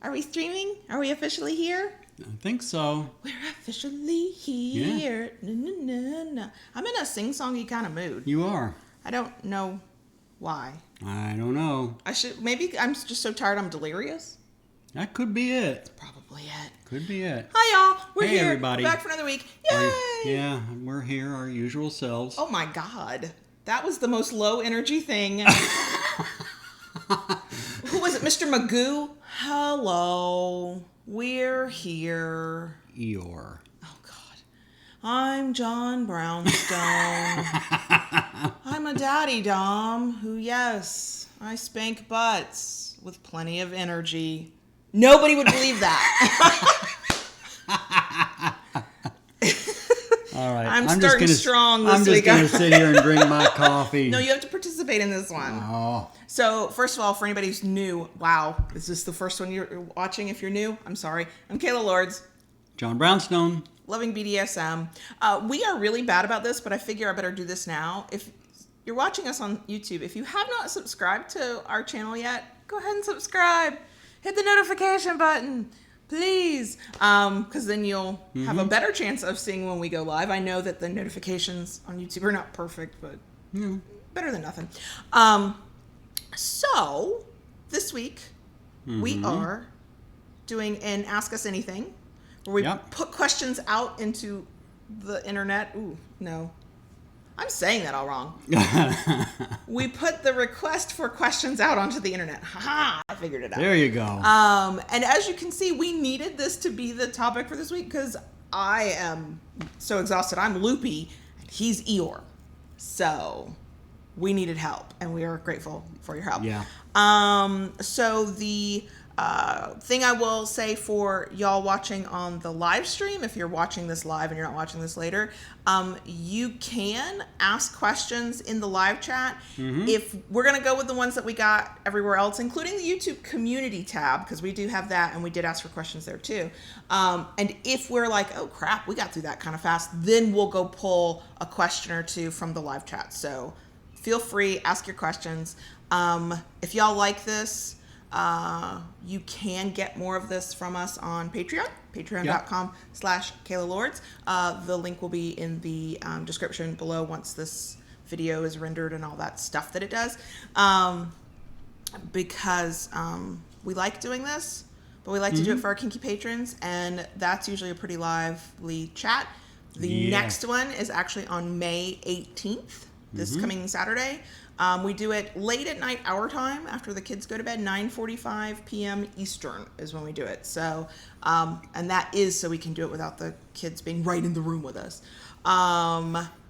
Are we streaming? Are we officially here? I think so. We're officially here. Yeah. Na, na, na, na. I'm in a sing-songy kind of mood. You are. I don't know why. I don't know. Maybe I'm just so tired I'm delirious. That could be it. Probably it. Could be it. Hi, y'all. We're Hey, here. everybody. We're back for another week. Yay! Yeah, we're here, our usual selves. Oh, my God. That was the most low-energy thing. Who was it? Mr. Magoo? Hello. We're here. Eeyore. Oh, God. I'm John Brownstone. I'm a daddy dom who, yes, I spank butts with plenty of energy. Nobody would believe that. All right. I'm starting strong this week. I'm just going to sit here and drink my coffee. No, you have to participate in this one. Oh. So, first of all, for anybody who's new, wow, is this the first one you're watching? If you're new, I'm sorry. I'm Kayla Lords. John Brownstone. Loving BDSM. We are really bad about this, but I figure I better do this now. If you're watching us on YouTube, if you have not subscribed to our channel yet, go ahead and subscribe. Hit the notification button, please, because then you'll have a better chance of seeing when we go live. I know that the notifications on YouTube are not perfect, but better than nothing. So, this week, we are doing an Ask Us Anything, where we put questions out into the internet. Ooh, no. I'm saying that all wrong. We put the request for questions out onto the internet. Ha! I figured it out. There you go. And as you can see, we needed this to be the topic for this week because I am so exhausted. I'm loopy, and he's Eeyore. So we needed help, and we are grateful for your help. Yeah. So the thing I will say for y'all watching on the live stream, if you're watching this live and you're not watching this later, you can ask questions in the live chat. If we're going to go with the ones that we got everywhere else, including the YouTube community tab, because we do have that, and we did ask for questions there too. And if we're like, oh crap, we got through that kind of fast, then we'll go pull a question or two from the live chat. So feel free, ask your questions. If y'all like this, you can get more of this from us on Patreon, patreon.com/Kayla Lords. The link will be in the description below once this video is rendered and all that stuff that it does. Because we like doing this, but we like to do it for our kinky patrons, and that's usually a pretty lively chat. The next one is actually on May 18th, this coming Saturday. We do it late at night, our time, after the kids go to bed. 9:45 p.m. Eastern is when we do it. So, and that is so we can do it without the kids being right in the room with us.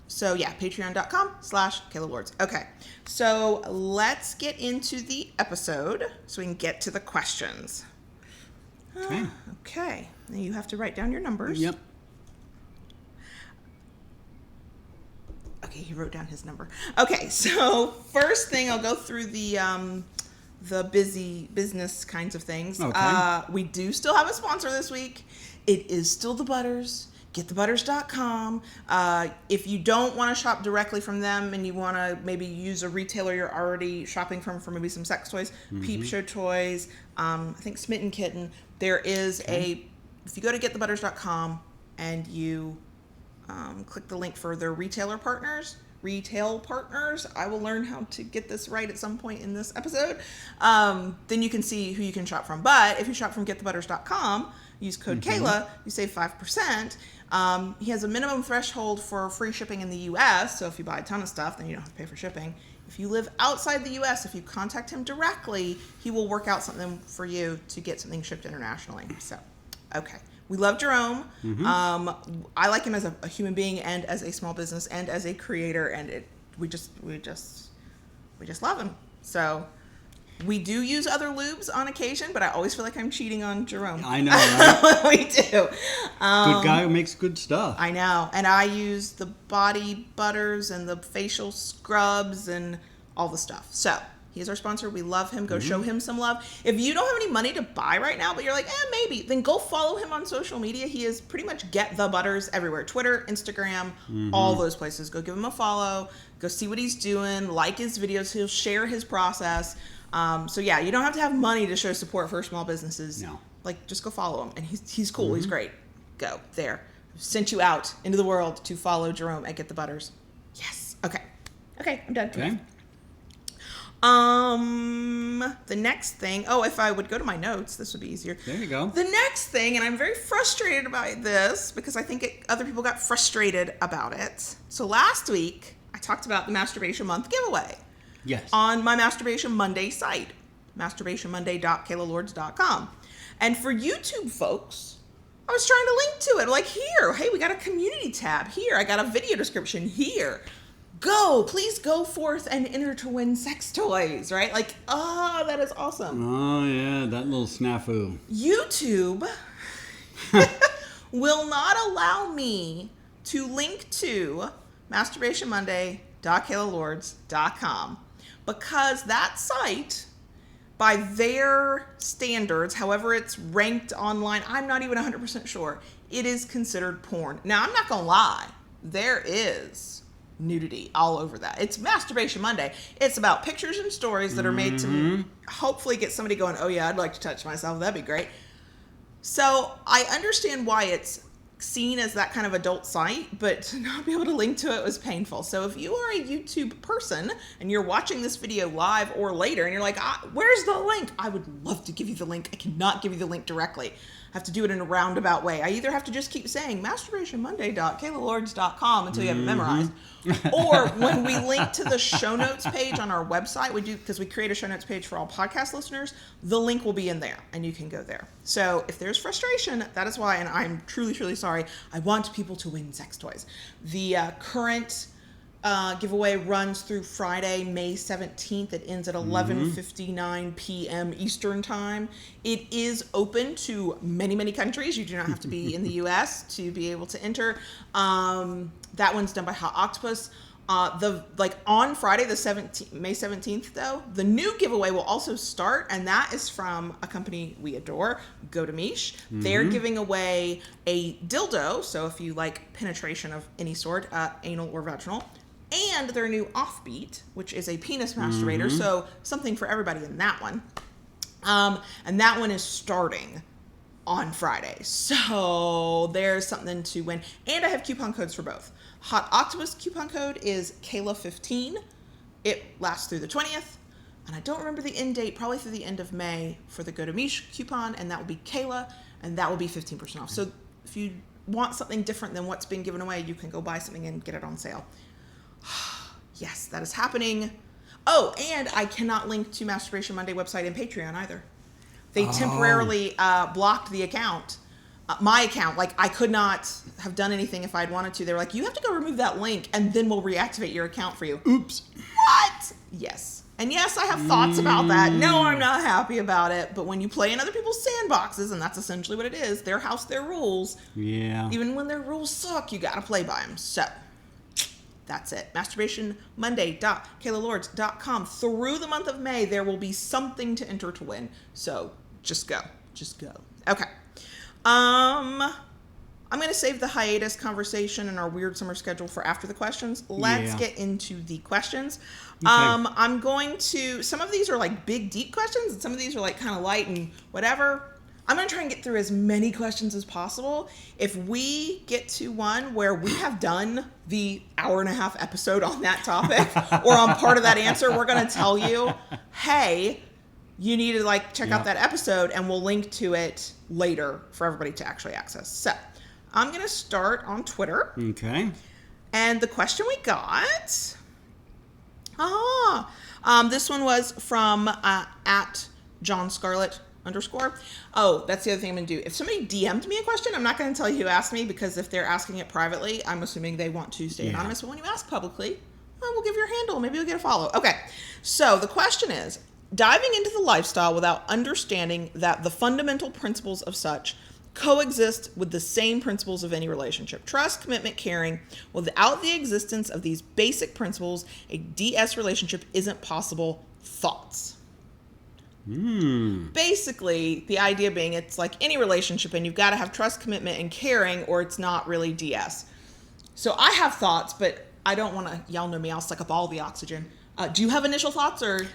So yeah, patreon.com/Kayla Lords. Okay, so let's get into the episode so we can get to the questions. Okay, now you have to write down your numbers. Yep. Okay, he wrote down his number. Okay, so first thing, I'll go through the busy business kinds of things. Okay. We do still have a sponsor this week. It is still The Butters. GetTheButters.com. If you don't want to shop directly from them and you want to maybe use a retailer you're already shopping from for maybe some sex toys, Peep Show toys, I think Smitten Kitten, there is if you go to GetTheButters.com and you click the link for their retail partners. I will learn how to get this right at some point in this episode. Then you can see who you can shop from. But if you shop from GetTheButters.com, use code Kayla, you save 5%. He has a minimum threshold for free shipping in the U.S., so if you buy a ton of stuff, then you don't have to pay for shipping. If you live outside the U.S., if you contact him directly, he will work out something for you to get something shipped internationally. So, okay. We love Jerome. I like him as a human being and as a small business and as a creator, and we just love him. So we do use other lubes on occasion, but I always feel like I'm cheating on Jerome. I know, right? We do. Good guy who makes good stuff. I know, and I use the body butters and the facial scrubs and all the stuff. So he's our sponsor. We love him. Go show him some love. If you don't have any money to buy right now, but you're like, maybe, then go follow him on social media. He is pretty much Get the Butters everywhere. Twitter, Instagram, all those places. Go give him a follow. Go see what he's doing. Like his videos. He'll share his process. So yeah, you don't have to have money to show support for small businesses. No. Like, just go follow him, and he's cool. He's great. Go there. Sent you out into the world to follow Jerome and get the butters. Yes. Okay, I'm done. Okay. The next thing. Oh, if I would go to my notes, this would be easier. There you go. The next thing, and I'm very frustrated about this because I think other people got frustrated about it. So last week, I talked about the Masturbation Month giveaway. Yes. On my Masturbation Monday site, masturbationmonday.kaylalords.com. And for YouTube folks, I was trying to link to it. Like, here, hey, we got a community tab. Here, I got a video description. Here. Please go forth and enter to win sex toys, right? Like, that is awesome. Oh, yeah, that little snafu. YouTube will not allow me to link to masturbationmonday.kaylalords.com because that site, by their standards, however it's ranked online, I'm not even 100% sure, it is considered porn. Now, I'm not going to lie. There is nudity all over that. It's Masturbation Monday. It's about pictures and stories that are made to hopefully get somebody going, oh yeah, I'd like to touch myself. That'd be great. So I understand why it's seen as that kind of adult site, but to not be able to link to it was painful. So if you are a YouTube person and you're watching this video live or later and you're like, where's the link? I would love to give you the link. I cannot give you the link directly. I have to do it in a roundabout way. I either have to just keep saying masturbationmonday.kaylalords.com until you have it memorized, or when we link to the show notes page on our website, we do, because we create a show notes page for all podcast listeners, the link will be in there and you can go there. So if there's frustration, that is why, and I'm truly, truly sorry. I want people to win sex toys. The current giveaway runs through Friday, May 17th. It ends at 11:59 p.m. Eastern time. It is open to many, many countries. You do not have to be in the U.S. to be able to enter. That one's done by Hot Octopus. On Friday, May 17th, though, the new giveaway will also start, and that is from a company we adore, Go to Mish. They're giving away a dildo, so if you like penetration of any sort, anal or vaginal, and their new Offbeat, which is a penis masturbator, so something for everybody in that one. And that one is starting on Friday. So there's something to win. And I have coupon codes for both. Hot Octopus coupon code is Kayla15. It lasts through the 20th. And I don't remember the end date, probably through the end of May for the Go to Mish coupon, and that will be Kayla, and that will be 15% off. So if you want something different than what's being given away, you can go buy something and get it on sale. Yes, that is happening. Oh, and I cannot link to Masturbation Monday website and Patreon either. They temporarily blocked the account, my account. Like, I could not have done anything if I'd wanted to. They were like, you have to go remove that link, and then we'll reactivate your account for you. Oops. What? Yes. And yes, I have thoughts about that. No, I'm not happy about it. But when you play in other people's sandboxes, and that's essentially what it is, their house, their rules. Yeah. Even when their rules suck, you got to play by them. So that's it. masturbationmonday.kaylalords.com. Through the month of May, there will be something to enter to win. So just go. Just go. Okay. I'm going to save the hiatus conversation and our weird summer schedule for after the questions. Let's get into the questions. Okay. I'm going to, some of these are like big, deep questions, and some of these are like kind of light and whatever. I'm going to try and get through as many questions as possible. If we get to one where we have done the hour-and-a-half episode on that topic or on part of that answer, we're going to tell you, hey, you need to like check out that episode, and we'll link to it later for everybody to actually access. So I'm going to start on Twitter. Okay. And the question we got, this one was from at John Scarlett _. Oh, that's the other thing I'm going to do. If somebody DM'd me a question, I'm not going to tell you who asked me, because if they're asking it privately, I'm assuming they want to stay anonymous. But when you ask publicly, well, we'll give your handle. Maybe you'll get a follow. Okay. So the question is, diving into the lifestyle without understanding that the fundamental principles of such coexist with the same principles of any relationship. Trust, commitment, caring. Without the existence of these basic principles, a DS relationship isn't possible. Thoughts? Basically, the idea being it's like any relationship, and you've got to have trust, commitment, and caring, or it's not really DS. So I have thoughts, but I don't want to, y'all know me, I'll suck up all the oxygen. Do you have initial thoughts or?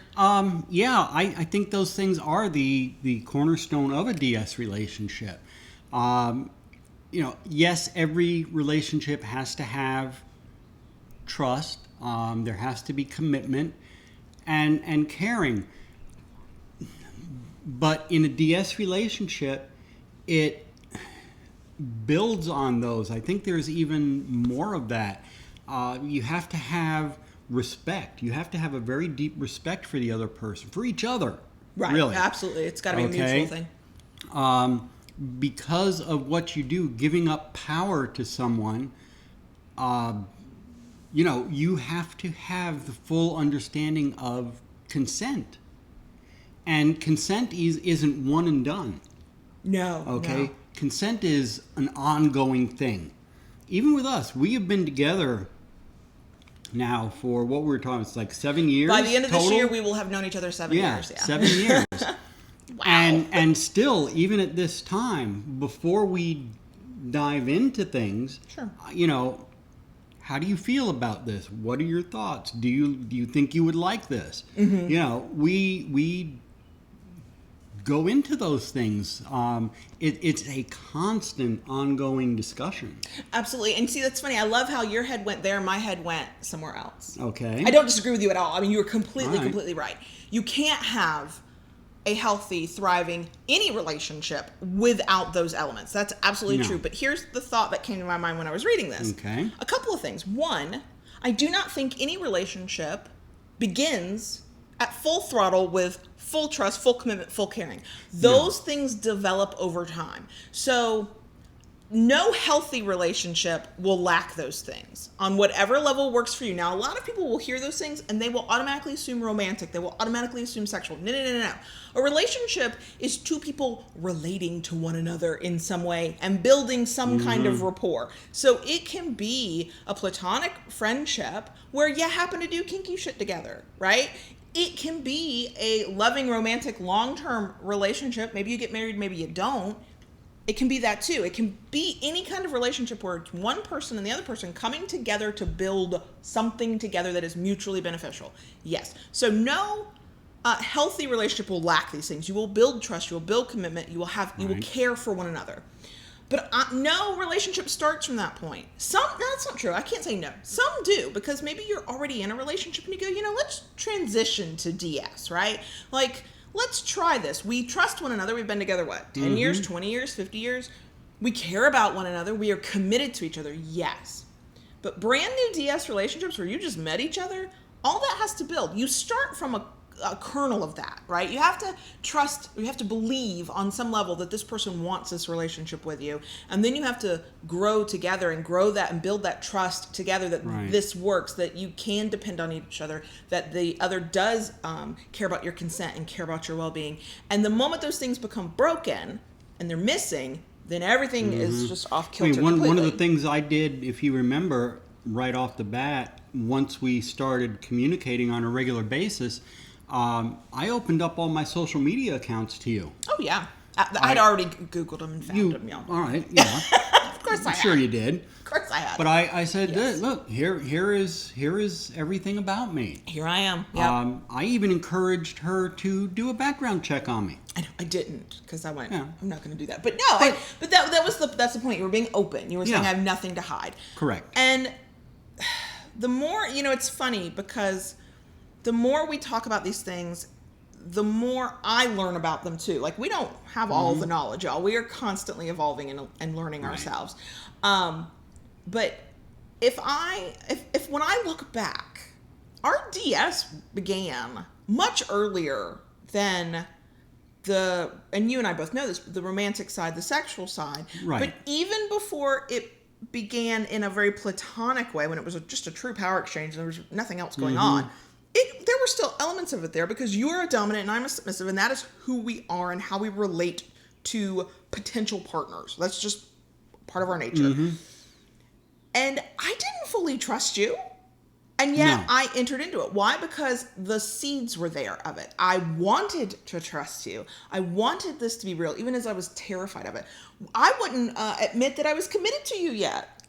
Yeah, I think those things are the cornerstone of a DS relationship. Yes, every relationship has to have trust. There has to be commitment and caring. But in a DS relationship, it builds on those. I think there's even more of that. You have to have respect. You have to have a very deep respect for the other person, for each other. Right, really. Absolutely. It's got to be a mutual thing. Because of what you do, giving up power to someone, you have to have the full understanding of consent. And consent isn't one and done. No. Okay? No. Consent is an ongoing thing. Even with us, we have been together now for what we're talking, it's like 7 years. By the end of total. this year, we will have known each other 7 years. Yeah, 7 years. Wow. And still, even at this time, before we dive into things, Sure. How do you feel about this? What are your thoughts? Do you think you would like this? Mm-hmm. We go into those things. It's a constant, ongoing discussion. Absolutely. And see, that's funny. I love how your head went there, my head went somewhere else. Okay. I don't disagree with you at all. I mean, you were completely, All right. completely right. You can't have a healthy, thriving, any relationship without those elements. That's absolutely No. true. But here's the thought that came to my mind when I was reading this. Okay. A couple of things. One, I do not think any relationship begins at full throttle with full trust, full commitment, full caring. Those things develop over time. So no healthy relationship will lack those things on whatever level works for you. Now, a lot of people will hear those things and they will automatically assume romantic. They will automatically assume sexual. No. A relationship is two people relating to one another in some way and building some kind of rapport. So it can be a platonic friendship where you happen to do kinky shit together, right? It can be a loving, romantic, long-term relationship. Maybe you get married, maybe you don't. It can be that too. It can be any kind of relationship where it's one person and the other person coming together to build something together that is mutually beneficial. Yes. So no healthy relationship will lack these things. You will build trust. You will build commitment. You will care for one another. But no relationship starts from that point. No, that's not true. I can't say no. Some do, because maybe you're already in a relationship and you go, let's transition to DS, right? Like, let's try this. We trust one another. We've been together, 10 years, 20 years, 50 years? We care about one another. We are committed to each other, yes. But brand new DS relationships where you just met each other, all that has to build. You start from a kernel of that, right? You have to trust, you have to believe on some level that this person wants this relationship with you. And then you have to grow together and grow that and build that trust together that this works, that you can depend on each other, that the other does care about your consent and care about your well-being. And the moment those things become broken and they're missing, then everything is just off kilter completely. One of the things I did, if you remember, right off the bat, once we started communicating on a regular basis, I opened up all my social media accounts to you. Oh, yeah. I'd already Googled them and found them, yeah. All right, yeah. Of course I had. I'm sure you did. Of course I had. But I said, look, here is everything about me. Here I am, yeah. I even encouraged her to do a background check on me. I didn't, because I went, I'm not going to do that. But no, that's the point. You were being open. You were saying I have nothing to hide. Correct. And the more, it's funny because the more we talk about these things, the more I learn about them too. Like, we don't have all the knowledge, y'all. We are constantly evolving and learning ourselves. But if when I look back, our DS began much earlier than and you and I both know this, the romantic side, the sexual side. Right. But even before it began in a very platonic way, when it was just a true power exchange and there was nothing else going on, there were still elements of it there, because you're a dominant and I'm a submissive, and that is who we are and how we relate to potential partners. That's just part of our nature. And I didn't fully trust you, and yet I entered into it. Why? Because the seeds were there of it. I wanted to trust you. I wanted this to be real, even as I was terrified of it. I wouldn't admit that I was committed to you yet.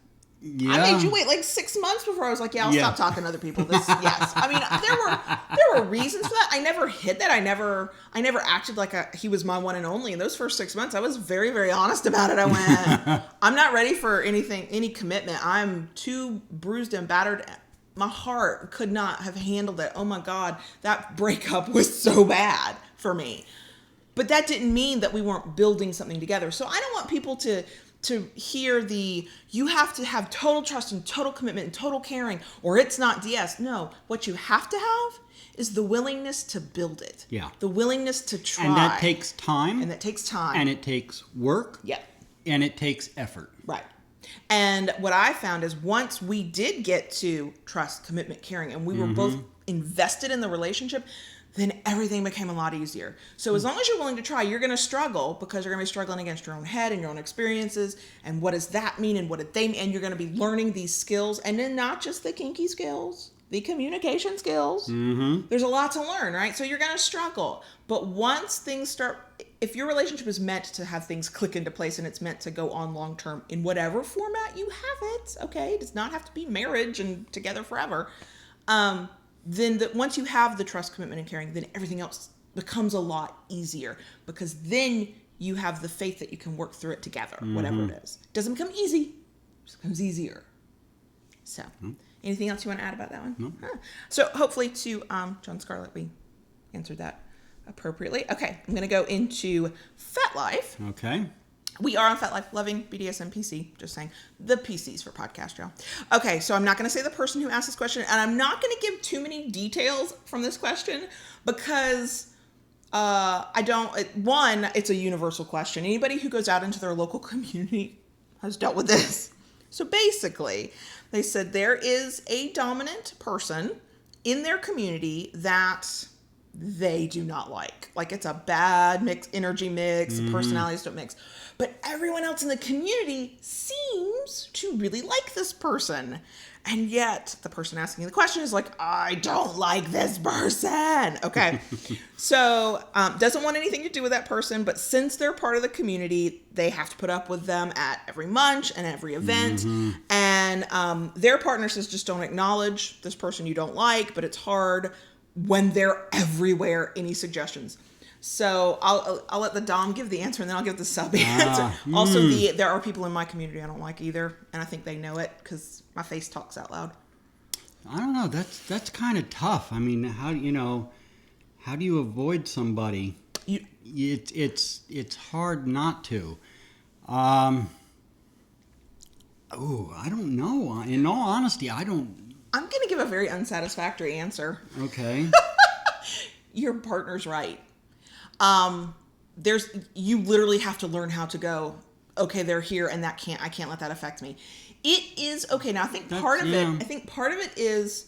Yeah. I made you wait like 6 months before I was like, yeah, I'll stop talking to other people. Yes. I mean, there were reasons for that. I never hid that. I never acted like he was my one and only. In those first 6 months, I was very, very honest about it. I went, I'm not ready for any commitment. I'm too bruised and battered. My heart could not have handled it. Oh my God, that breakup was so bad for me. But that didn't mean that we weren't building something together. So I don't want people to hear you have to have total trust and total commitment and total caring or it's not DS. No, what you have to have is the willingness to build it. Yeah. The willingness to try. And that takes time. And it takes work. Yeah. And it takes effort. Right. And what I found is once we did get to trust, commitment, caring, and we were both invested in the relationship, then everything became a lot easier. So as long as you're willing to try, you're going to struggle because you're going to be struggling against your own head and your own experiences. And what does that mean? And what did they mean? And you're going to be learning these skills. And then not just the kinky skills, the communication skills. There's a lot to learn, right? So you're going to struggle. But once things start, if your relationship is meant to have things click into place and it's meant to go on long term in whatever format you have it, okay? It does not have to be marriage and together forever. Then once you have the trust, commitment, and caring, then everything else becomes a lot easier because then you have the faith that you can work through it together, whatever it is. It doesn't become easy, it just becomes easier. So, anything else you want to add about that one? No. Huh. So, hopefully to John Scarlett, we answered that appropriately. Okay, I'm going to go into FetLife. Okay. We are on FetLife, loving BDSM PC, just saying. The PCs for podcast, y'all. Okay, so I'm not going to say the person who asked this question, and I'm not going to give too many details from this question because it's a universal question. Anybody who goes out into their local community has dealt with this. So basically, they said there is a dominant person in their community that they do not like. Like it's a bad energy mix, the personalities don't mix. But everyone else in the community seems to really like this person. And yet the person asking the question is like, I don't like this person. Okay. So doesn't want anything to do with that person. But since they're part of the community, they have to put up with them at every munch and every event. And their partner says, just don't acknowledge this person you don't like. But it's hard when they're everywhere. Any suggestions? So I'll let the dom give the answer and then I'll give the sub answer. Also, there are people in my community I don't like either, and I think they know it because my face talks out loud. I don't know. That's kind of tough. I mean, how do you avoid somebody? It's hard not to. I don't know. In all honesty, I don't. I'm going to give a very unsatisfactory answer. Okay. Your partner's right. You literally have to learn how to go, okay, they're here and I can't let that affect me. It is okay. Now I think part of it is,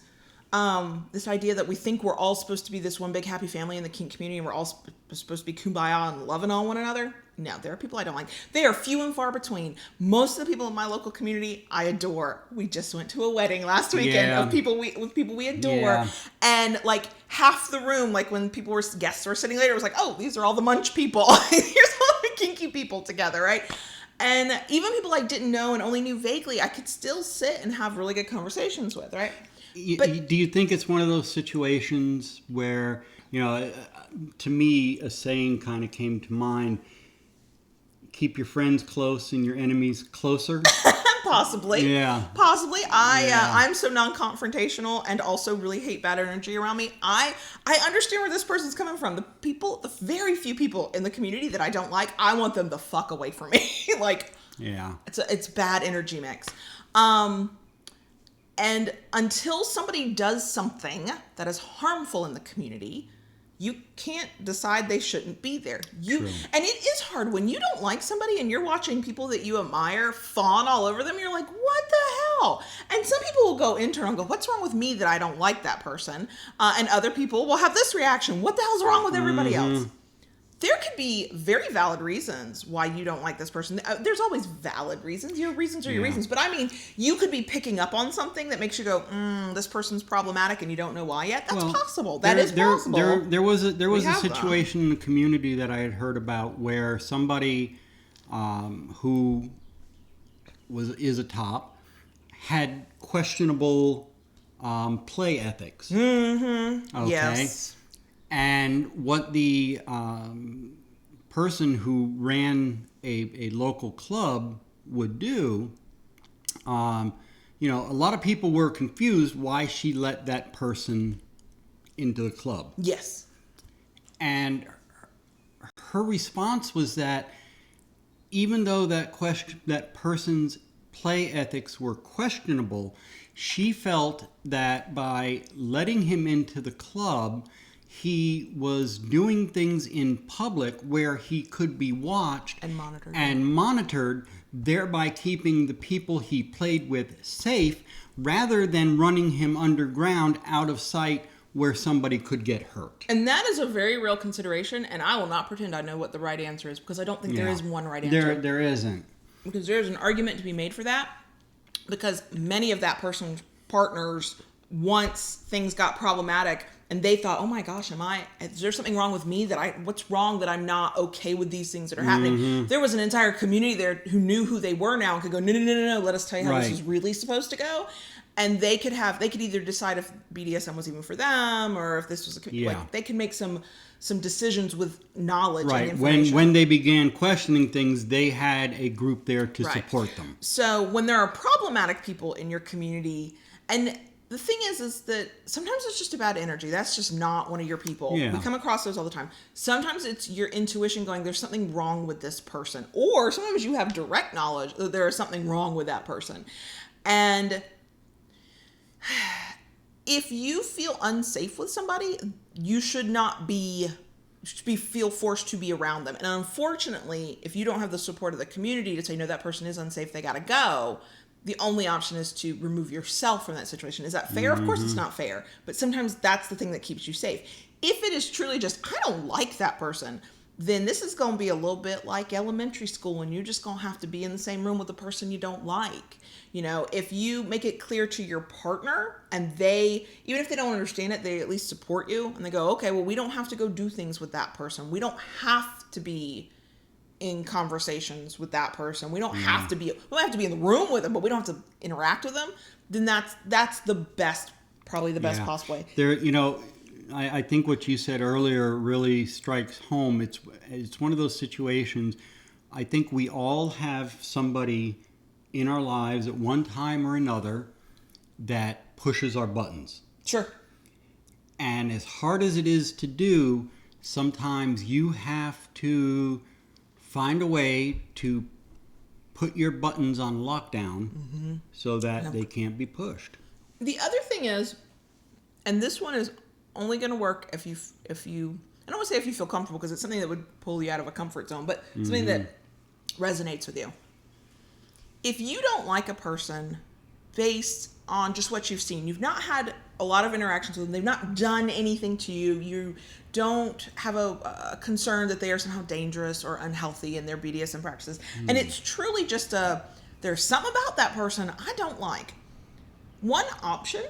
this idea that we think we're all supposed to be this one big happy family in the kink community and we're all supposed to be kumbaya and loving on one another. No, there are people I don't like. They are few and far between. Most of the people in my local community I adore. We just went to a wedding last weekend of people we adore, and like half the room, like when guests were sitting later, it was like, oh, these are all the munch people. Here's all the kinky people together, right? And even people I didn't know and only knew vaguely, I could still sit and have really good conversations with, right? Do you think it's one of those situations where, to me, a saying kind of came to mind, keep your friends close and your enemies closer? Possibly. Yeah. Possibly. I'm so non-confrontational and also really hate bad energy around me. I understand where this person's coming from. The very few people in the community that I don't like, I want them the fuck away from me. It's bad energy mix. And until somebody does something that is harmful in the community, you can't decide they shouldn't be there. True. And it is hard when you don't like somebody and you're watching people that you admire fawn all over them. You're like, what the hell? And some people will go internal and go, what's wrong with me that I don't like that person? And other people will have this reaction. What the hell's wrong with everybody else? There could be very valid reasons why you don't like this person. There's always valid reasons. Your reasons are your reasons. But I mean, you could be picking up on something that makes you go, this person's problematic and you don't know why yet. That's possible. That is possible. There was a situation in the community that I had heard about where somebody who is a top had questionable play ethics. Okay. Yes. And what the person who ran a local club would do, a lot of people were confused why she let that person into the club. Yes. And her response was that even though that person's play ethics were questionable, she felt that by letting him into the club, he was doing things in public where he could be watched and monitored, thereby keeping the people he played with safe rather than running him underground out of sight where somebody could get hurt. And that is a very real consideration, and I will not pretend I know what the right answer is, because I don't think there is one right answer. There isn't. Because there's an argument to be made for that, because many of that person's partners, once things got problematic and they thought, oh my gosh, is there something wrong with me what's wrong that I'm not okay with these things that are happening? There was an entire community there who knew who they were now and could go, no, let us tell you how this is really supposed to go. And they could either decide if BDSM was even for them, or if this was they could make some decisions with knowledge and information. When they began questioning things, they had a group there to support them. So when there are problematic people in your community, and the thing is that sometimes it's just a bad energy. That's just not one of your people. Yeah. We come across those all the time. Sometimes it's your intuition going, there's something wrong with this person. Or sometimes you have direct knowledge that there is something wrong with that person. And if you feel unsafe with somebody, you should not feel forced to be around them. And unfortunately, if you don't have the support of the community to say, no, that person is unsafe, they got to go, the only option is to remove yourself from that situation. Is that fair? Of course it's not fair. But sometimes that's the thing that keeps you safe. If it is truly just, I don't like that person, then this is going to be a little bit like elementary school, and you're just going to have to be in the same room with the person you don't like. If you make it clear to your partner, and they, even if they don't understand it, they at least support you, and they go, okay, well, we don't have to go do things with that person. We don't have to be in conversations with that person. We don't have to be in the room with them, but we don't have to interact with them. Then that's the best, probably the best possible way. I think what you said earlier really strikes home. It's one of those situations. I think we all have somebody in our lives at one time or another that pushes our buttons. Sure. And as hard as it is to do, sometimes you have to find a way to put your buttons on lockdown so that they can't be pushed. The other thing is, and this one is only going to work if you I don't want to say if you feel comfortable, because it's something that would pull you out of a comfort zone, but something that resonates with you. If you don't like a person based on just what you've seen, you've not had a lot of interactions with them, they've not done anything to you, you don't have a concern that they are somehow dangerous or unhealthy in their BDSM practices, and it's truly just there's something about that person I don't like. One option,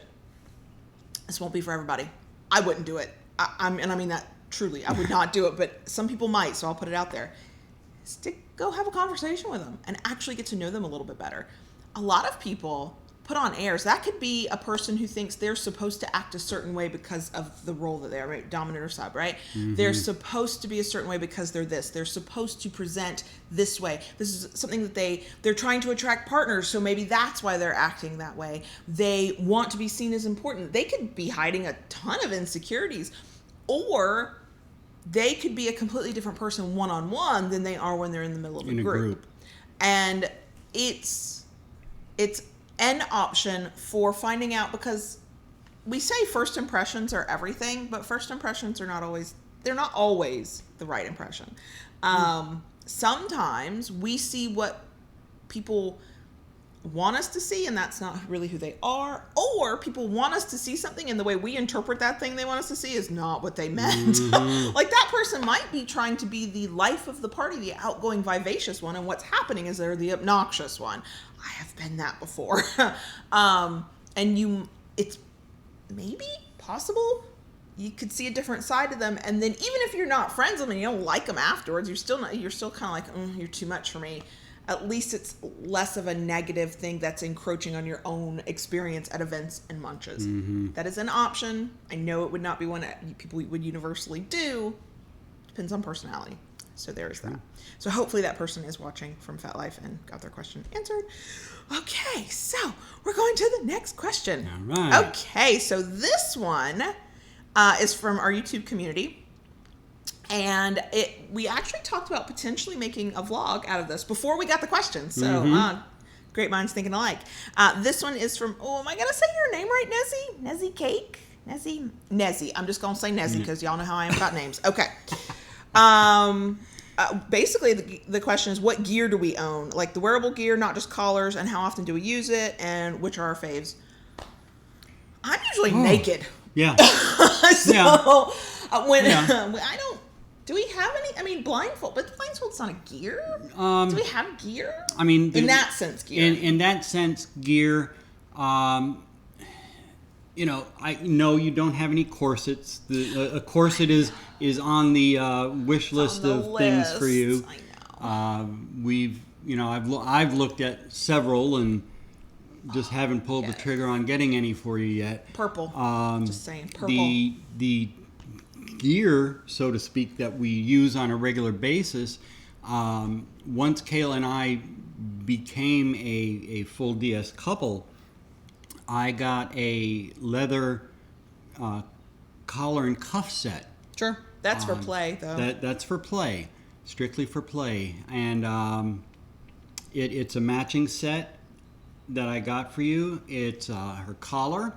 this won't be for everybody, I wouldn't do it. I mean that truly. I would not do it, but some people might, so I'll put it out there. Go have a conversation with them and actually get to know them a little bit better. A lot of people put on airs. That could be a person who thinks they're supposed to act a certain way because of the role that they are, right? Dominant or sub, right? They're supposed to be a certain way because they're this. They're supposed to present this way. This is something that they're trying to attract partners, so maybe that's why they're acting that way. They want to be seen as important. They could be hiding a ton of insecurities, or they could be a completely different person one-on-one than they are when they're in the middle of a group. And it's an option for finding out, because we say first impressions are everything, but first impressions are not always the right impression. Sometimes we see what people want us to see, and that's not really who they are, or people want us to see something, and the way we interpret that thing they want us to see is not what they meant. Like, that person might be trying to be the life of the party, the outgoing, vivacious one, and what's happening is they're the obnoxious one. I have been that before. It's maybe possible you could see a different side to them, and then even if you're not friends with them and you don't like them afterwards, you're still kind of like, you're too much for me. at least it's less of a negative thing that's encroaching on your own experience at events and munches. That is an option. I know it would not be one that people would universally do. Depends on personality. So there's that. So hopefully that person is watching from Fat Life and got their question answered. Okay, so we're going to the next question. All right. Okay, so this one is from our YouTube community. And we actually talked about potentially making a vlog out of this before we got the question. So great minds thinking alike. This one is from, am I going to say your name right, Nezzy? Nezzy Cake? Nezzy. I'm just going to say Nezzy because y'all know how I am about names. Okay. Basically, the question is, what gear do we own? Like the wearable gear, not just collars, and how often do we use it, and which are our faves? I'm usually naked. Yeah. So I don't. Do we have any? I mean, blindfold, but blindfold's not a gear. Do we have gear? I mean, in that sense, gear. In that sense, gear. I know you don't have any corsets. A corset is on the wish list of things for you. I know. I've looked at several and just haven't pulled the trigger on getting any for you yet. Purple. Just saying, purple. The gear, so to speak, that we use on a regular basis. Once Kayla and I became a full DS couple, I got a leather collar and cuff set. Sure, that's for play, though. That's for play, strictly for play, and it's a matching set that I got for you. It's her collar,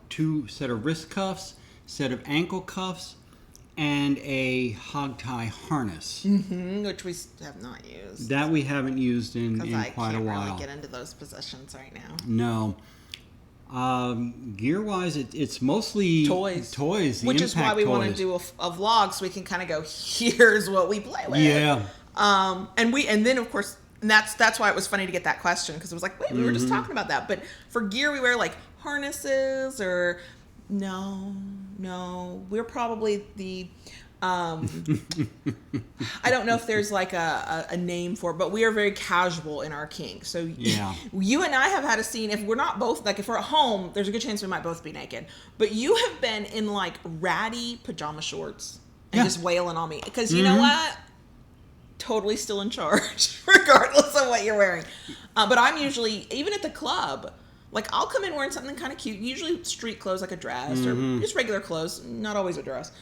2 set of wrist cuffs, set of ankle cuffs, and a hog tie harness. Which we have not used. That we haven't used in quite a while. I can't really get into those positions right now. No. Gear-wise, it's mostly toys. Which is why we want to do a vlog, so we can kind of go, here's what we play with. Yeah. And then of course, and that's why it was funny to get that question, because it was like, wait, we were just talking about that. But for gear, we wear like harnesses or no, we're probably the I don't know if there's like a name for it, but we are very casual in our kink. So you and I have had a scene, if we're not both, like if we're at home, there's a good chance we might both be naked. But you have been in like ratty pajama shorts and just wailing on me. Because you know what? Totally still in charge, regardless of what you're wearing. But I'm usually, even at the club, like I'll come in wearing something kind of cute, usually street clothes like a dress or just regular clothes, not always a dress.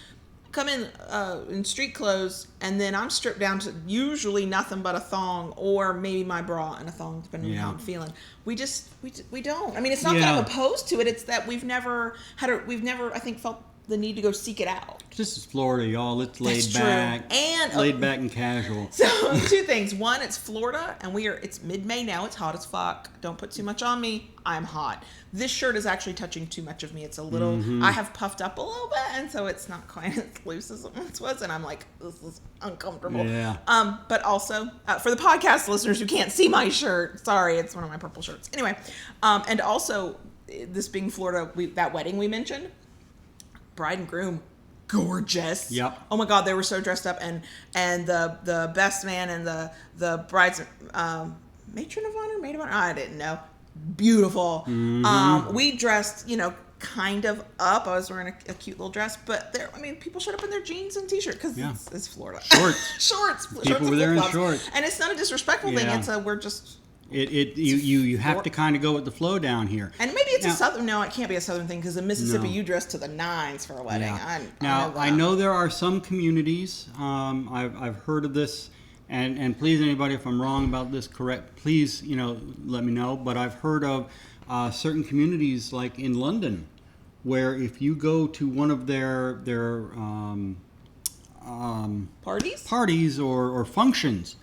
Come in street clothes, and then I'm stripped down to usually nothing but a thong or maybe my bra and a thong, depending on how I'm feeling. We don't. I mean, it's not that I'm opposed to it. It's that we've never I think felt the need to go seek it out. This is Florida, y'all. It's laid back. And laid back and casual. So 2 things. One, it's Florida, and it's mid-May now. It's hot as fuck. Don't put too much on me. I'm hot. This shirt is actually touching too much of me. It's a little, I have puffed up a little bit, and so it's not quite as loose as it once was, and I'm like, this is uncomfortable. Yeah. But also, for the podcast listeners who can't see my shirt, sorry, it's one of my purple shirts. Anyway, and also, this being Florida, that wedding we mentioned, bride and groom, gorgeous. Yep. Oh my God, they were so dressed up, and the best man and the bride's matron of honor, maid of honor, I didn't know. Beautiful. We dressed, kind of up. I was wearing a cute little dress, but people showed up in their jeans and t-shirt because it's Florida. Shorts. People were there in shorts, and it's not a disrespectful thing. It's we're just. You have to kind of go with the flow down here. And maybe it's a southern. No, it can't be a southern thing because in Mississippi you dress to the nines for a wedding. Yeah. I know there are some communities. I've heard of this, and please, anybody, if I'm wrong about this, please, let me know. But I've heard of certain communities like in London, where if you go to one of their parties or functions,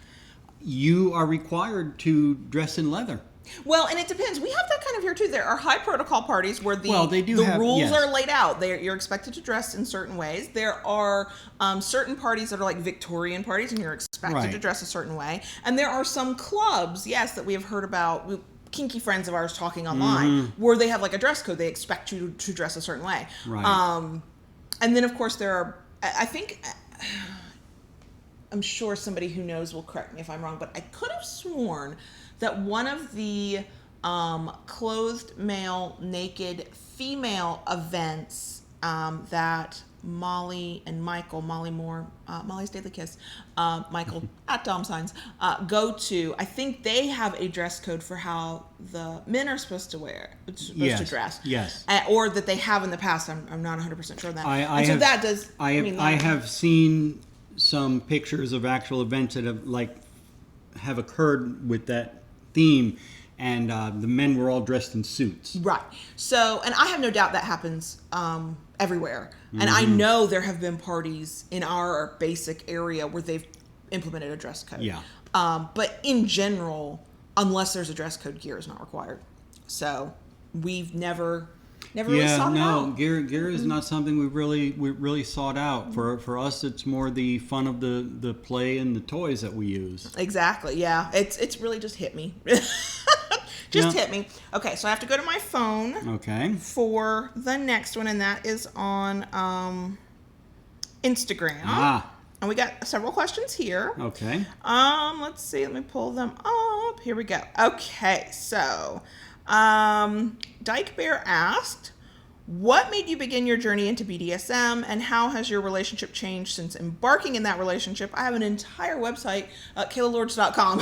you are required to dress in leather. Well, and it depends. We have that kind of here too. There are high protocol parties where the rules are laid out. You're expected to dress in certain ways. There are certain parties that are like Victorian parties, and you're expected to dress a certain way. And there are some clubs, that we have heard about. Kinky friends of ours talking online, where they have like a dress code. They expect you to dress a certain way. Right. And then, of course, there are. I think. I don't know. I know there are some communities. I have heard of this, and please, anybody, if I'm wrong about this, correct. Please, let me know. But I've heard of certain communities like in London, where if you go to one of their functions, you are required to dress in leather. Well, and it depends. We have that kind of here too. There are high protocol parties where the rules are laid out. You're expected to dress a certain way. And there are some clubs, that we have heard about. Kinky friends of ours talking online, where they have like a dress code. They expect you to dress a certain way. I'm sure somebody who knows will correct me if I'm wrong, but I could have sworn that one of the clothed male, naked female events that Molly and Michael, Molly Moore, Molly's Daily Kiss, Michael at Dom Signs, go to, I think they have a dress code for how the men are supposed to to dress. Yes. Or that they have in the past. I'm not 100% sure on that. I have seen some pictures of actual events that have occurred with that theme, and the men were all dressed in suits. Right. So, and I have no doubt that happens everywhere. And I know there have been parties in our basic area where they've implemented a dress code. Yeah. But in general, unless there's a dress code, gear is not required. So we've never really sought it out. Gear is not something we really sought out. For us, it's more the fun of the play and the toys that we use. Exactly. Yeah. It's really just hit me. Hit me. Okay, so I have to go to my phone. Okay. For the next one, and that is on Instagram. And we got several questions here. Okay. Let's see. Let me pull them up. Here we go. Okay, so Dyke Bear asked, what made you begin your journey into BDSM, and how has your relationship changed since embarking in that relationship? I have an entire website, KaylaLords.com,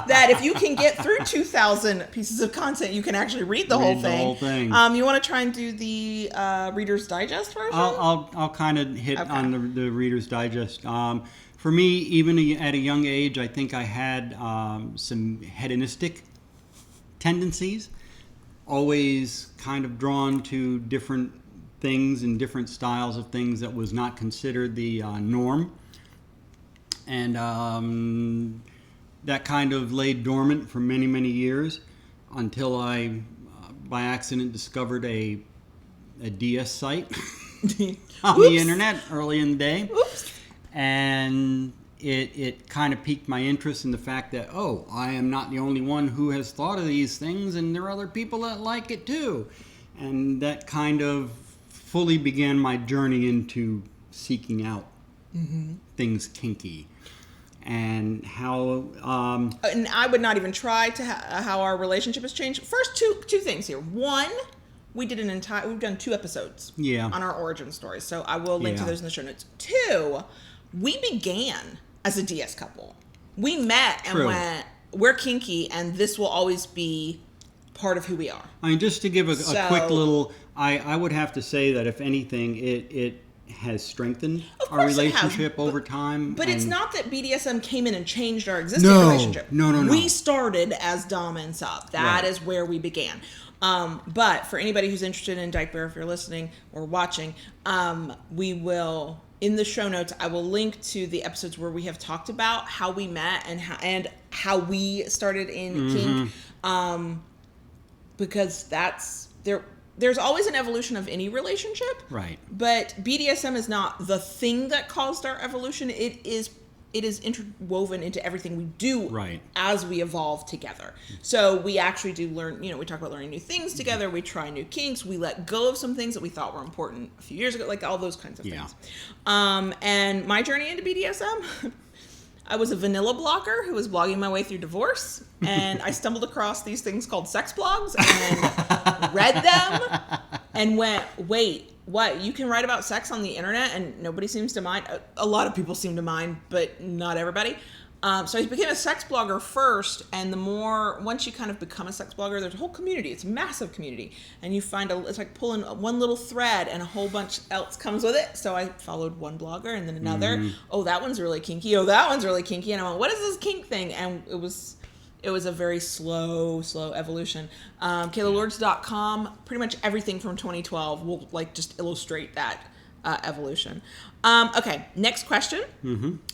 that if you can get through 2,000 pieces of content, you can actually read the whole thing. You want to try and do the Reader's Digest version? I'll kind of hit on the Reader's Digest. For me, even at a young age, I think I had some hedonistic tendencies. Always kind of drawn to different things and different styles of things that was not considered the norm. And that kind of lay dormant for many, many years until I, by accident, discovered a DS site on the internet early in the day. Oops. And it kind of piqued my interest in the fact that, I am not the only one who has thought of these things, and there are other people that like it too. And that kind of fully began my journey into seeking out things kinky. And how... and I would not even try to how our relationship has changed. First, two things here. One, we've done 2 episodes on our origin stories, so I will link to those in the show notes. 2, we began as a DS couple. We met and went, we're kinky, and this will always be part of who we are. I mean, just to give a quick little, I would have to say that if anything, it has strengthened our relationship over time. But it's not that BDSM came in and changed our existing relationship. No. We started as Dom and Sub. That is where we began. But for anybody who's interested in Dyke Bear, if you're listening or watching, we will... In the show notes, I will link to the episodes where we have talked about how we met and how we started in Kink, because there's always an evolution of any relationship, right? But BDSM is not the thing that caused our evolution. It is interwoven into everything we do, right, as we evolve together. So we actually do learn, we talk about learning new things together. We try new kinks. We let go of some things that we thought were important a few years ago, like all those kinds of things. And my journey into BDSM, I was a vanilla blogger who was blogging my way through divorce, and I stumbled across these things called sex blogs and read them and went, wait, what? You can write about sex on the internet and nobody seems to mind? A lot of people seem to mind, but not everybody. So I became a sex blogger first, and once you kind of become a sex blogger, there's a whole community. It's a massive community, and you find it's like pulling one little thread, and a whole bunch else comes with it. So I followed one blogger, and then another. Oh, that one's really kinky. Oh, that one's really kinky. And I went, what is this kink thing? And it was a very slow evolution. KaylaLords.com, pretty much everything from 2012 will just illustrate that evolution. Okay, next question.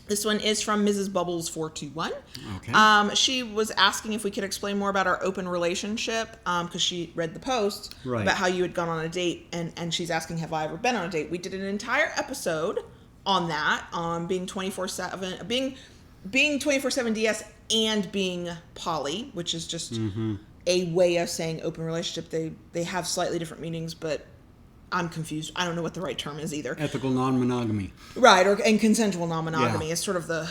This one is from Mrs. Bubbles 421. Okay. She was asking if we could explain more about our open relationship, because she read the post about how you had gone on a date, and she's asking, have I ever been on a date? We did an entire episode on that, on being 24/7, being 24/7 DS and being poly, which is just a way of saying open relationship. They have slightly different meanings, but I'm confused. I don't know what the right term is either. Ethical non-monogamy. Right, and consensual non-monogamy Yeah. is sort of the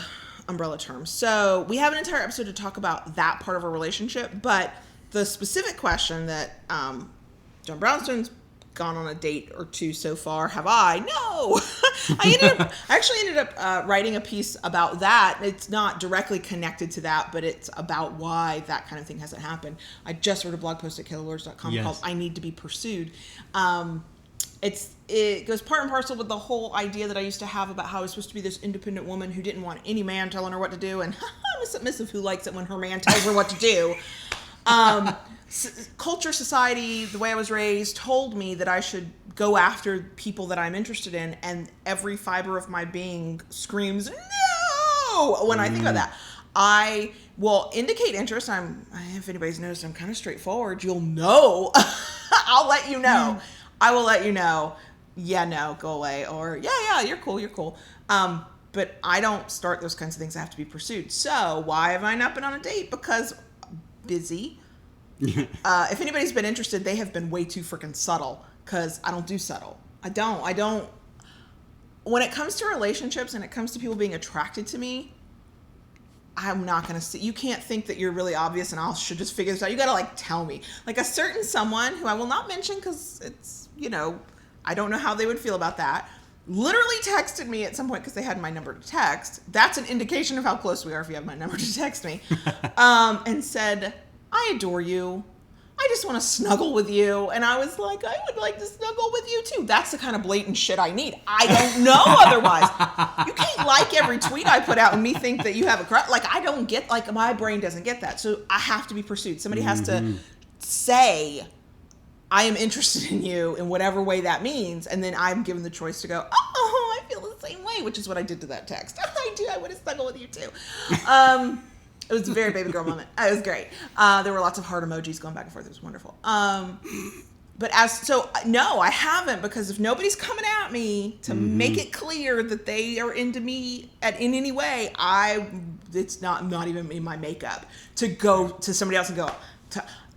umbrella term. So we have an entire episode to talk about that part of a relationship, but the specific question that John Brownstone's gone on a date or two so far. Have I? No. I actually ended up writing a piece about that. It's not directly connected to that, but it's about why that kind of thing hasn't happened. I just wrote a blog post at killerlords.com called I Need to Be Pursued. It goes part and parcel with the whole idea that I used to have about how I was supposed to be this independent woman who didn't want any man telling her what to do, and I'm a submissive who likes it when her man tells her what to do. Culture, society, the way I was raised told me that I should go after people that I'm interested in, and every fiber of my being screams no when I think about that. I will indicate interest. If anybody's noticed, I'm kind of straightforward. You'll know. I'll let you know. I will let you know. Yeah, no, go away. Or yeah, you're cool. But I don't start those kinds of things. I have to be pursued. So why have I not been on a date? Because busy. If anybody's been interested, they have been way too freaking subtle, because I don't do subtle. I don't. When it comes to relationships and it comes to people being attracted to me, I'm not going to see. You can't think that you're really obvious and I should just figure this out. You got to tell me. A certain someone who I will not mention because it's, I don't know how they would feel about that, literally texted me at some point because they had my number to text. That's an indication of how close we are if you have my number to text me. And said, I adore you. I just want to snuggle with you. And I was like, I would like to snuggle with you too. That's the kind of blatant shit I need. I don't know otherwise. You can't like every tweet I put out and me think that you have a crush. I don't get, my brain doesn't get that. So I have to be pursued. Somebody has to say, I am interested in you in whatever way that means. And then I'm given the choice to go, oh, I feel the same way, which is what I did to that text. I do. I want to snuggle with you too. It was a very baby girl moment. It was great. There were lots of heart emojis going back and forth. It was wonderful. No, I haven't, because if nobody's coming at me to make it clear that they are into me in any way, it's not even in my makeup to go to somebody else and go.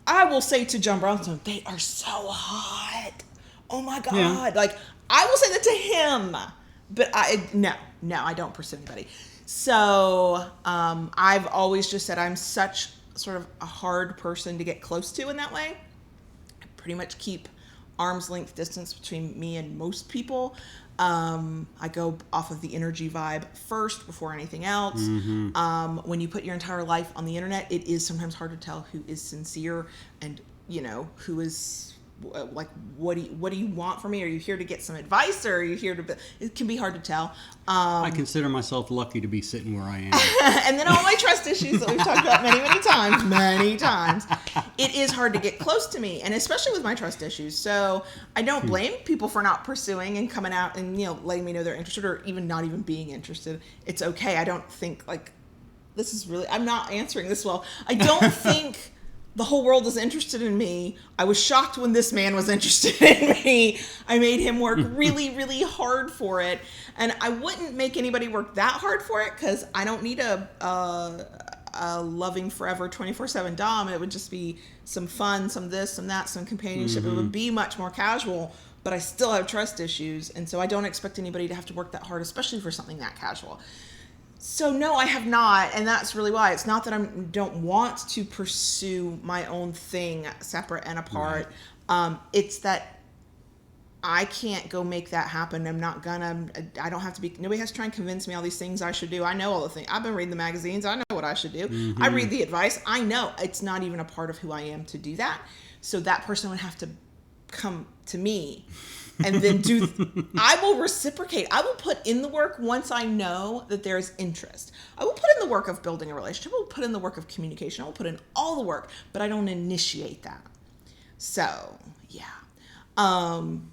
I will say to John Brownstone, they are so hot. Oh my God! Yeah. I will say that to him, but I don't pursue anybody. So I've always just said I'm such sort of a hard person to get close to in that way. I pretty much keep arm's length distance between me and most people. I go off of the energy vibe first before anything else. When you put your entire life on the internet, it is sometimes hard to tell who is sincere and who is what do you want from me? Are you here to get some advice, or are you here to? It can be hard to tell. I consider myself lucky to be sitting where I am. And then all my trust issues that we've talked about many times. It is hard to get close to me, and especially with my trust issues. So I don't blame people for not pursuing and coming out and letting me know they're interested, or even not even being interested. It's okay. I don't think this is really. I'm not answering this well. I don't think the whole world is interested in me. I was shocked when this man was interested in me. I made him work really, really hard for it. And I wouldn't make anybody work that hard for it, because I don't need a loving forever 24/7 dom. It would just be some fun, some this, some that, some companionship. It would be much more casual, but I still have trust issues. And so I don't expect anybody to have to work that hard, especially for something that casual. So no, I have not, and that's really why. It's not that I don't want to pursue my own thing separate and apart. Right. It's that I can't go make that happen. I don't have to be, nobody has to try and convince me all these things I should do. I know all the things. I've been reading the magazines. I know what I should do. I read the advice. I know it's not even a part of who I am to do that. So that person would have to come to me and then I will reciprocate. I will put in the work once I know that there's interest. I will put in the work of building a relationship. I will put in the work of communication. I will put in all the work, but I don't initiate that. So, yeah.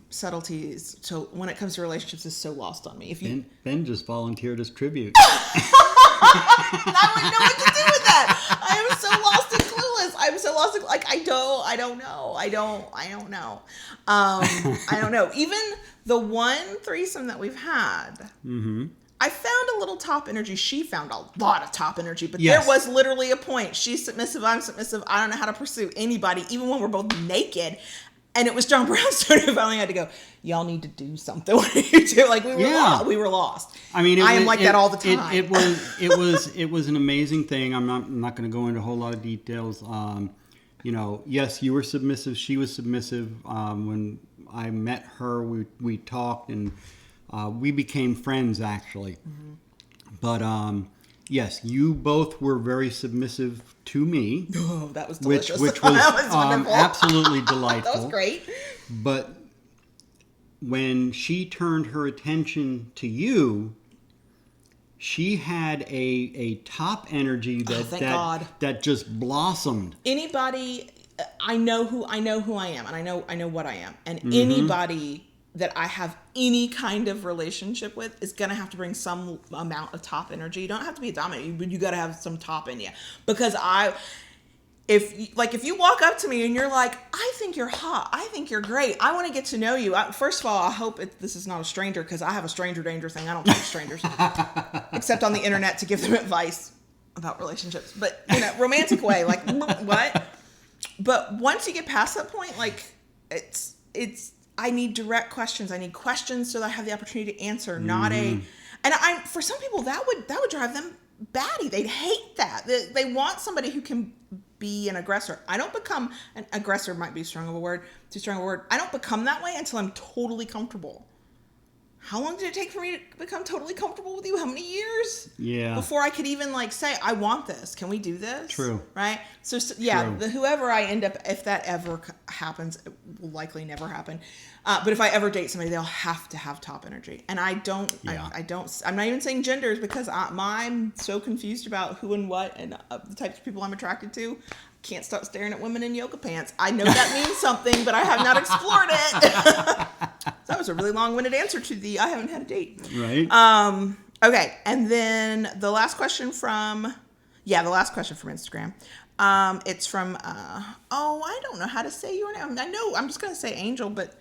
Subtleties. So when it comes to relationships, is so lost on me. Ben just volunteered as tribute. I wouldn't know what to do with that. I am so lost and clueless. I'm so lost and I don't know. I don't know. Even the one threesome that we've had, I found a little top energy. She found a lot of top energy, but there was literally a point. She's submissive. I'm submissive. I don't know how to pursue anybody, even when we're both naked. And it was John Brownstone who finally had to go, y'all need to do something. What do you do? Like we were lost. I mean, I am like that all the time. It was an amazing thing. I'm not going to go into a whole lot of details. Yes, you were submissive. She was submissive. When I met her, we talked and we became friends actually. Mm-hmm. But yes, you both were very submissive to me. Oh, that was delicious. Which was, that was absolutely delightful. That was great. But when she turned her attention to you, she had a top energy that just blossomed. Anybody, I know who I am, and I know what I am, and anybody that I have any kind of relationship with is gonna have to bring some amount of top energy. You don't have to be a dominant, but you gotta have some top in you. Because if you walk up to me and you're like, I think you're hot, I think you're great, I want to get to know you. First of all, I hope this is not a stranger, because I have a stranger danger thing. I don't like strangers, except on the internet to give them advice about relationships, but in a romantic way. Like, what? But once you get past that point, like it's. I need direct questions. I need questions so that I have the opportunity to answer, for some people that would drive them batty. They'd hate that. They want somebody who can be an aggressor. I don't become an aggressor, might be too strong of a word. I don't become that way until I'm totally comfortable. How long did it take for me to become totally comfortable with you? How many years? Yeah. Before I could even say, I want this. Can we do this? True. Right? So yeah, whoever I end up, if that ever happens, it will likely never happen. But if I ever date somebody, they'll have to have top energy. And I'm not even saying genders, because I'm so confused about who and what and the types of people I'm attracted to. Can't stop staring at women in yoga pants. I know that means something, but I have not explored it. That was a really long-winded answer to I haven't had a date. Right. Okay. And then the last question from Instagram. It's from, I don't know how to say your name. I know, I'm just going to say Angel, but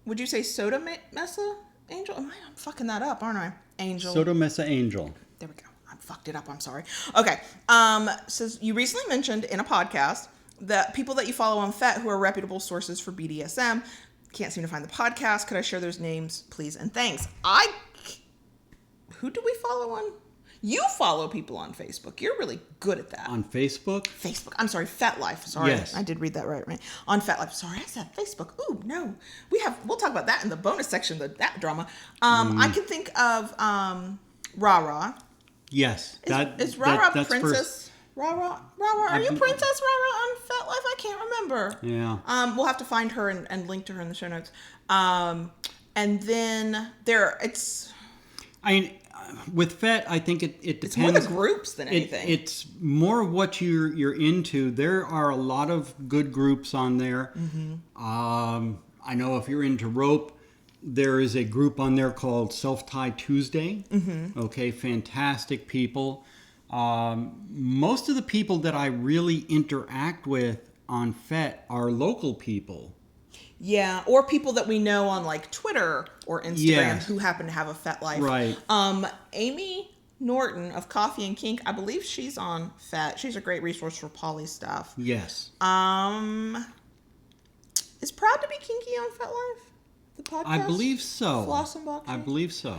would you say Soda Mesa Angel? I'm fucking that up, aren't I? Angel. Soda Mesa Angel. There we go. Fucked it up. I'm sorry. Okay. Says you recently mentioned in a podcast that people that you follow on FET who are reputable sources for BDSM. Can't seem to find the podcast. Could I share those names, please? And thanks. Who do we follow on? You follow people on Facebook. You're really good at that. On Facebook? Facebook. I'm sorry. FetLife. Sorry. Yes. I did read that right. On FetLife. Sorry, I said Facebook. Ooh, no. We'll talk about that in the bonus section, that drama. I can think of Rara. Yes. Is Rara Princess? Rara, are you Princess Rara on FetLife? I can't remember. Yeah. We'll have to find her and link to her in the show notes. And then with FET, I think it depends. It's more the groups than anything. It's more what you're into. There are a lot of good groups on there. Mm-hmm. I know if you're into rope, there is a group on there called Self-Tie Tuesday. Mm-hmm. Okay, fantastic people. Most of the people that I really interact with on FET are local people. Yeah, or people that we know on like Twitter or Instagram who happen to have a FetLife. Right. Amy Norton of Coffee and Kink, I believe she's on FET. She's a great resource for poly stuff. Yes. Is Proud to Be Kinky on FetLife? The podcast? I believe so. Flossenbach? I believe so.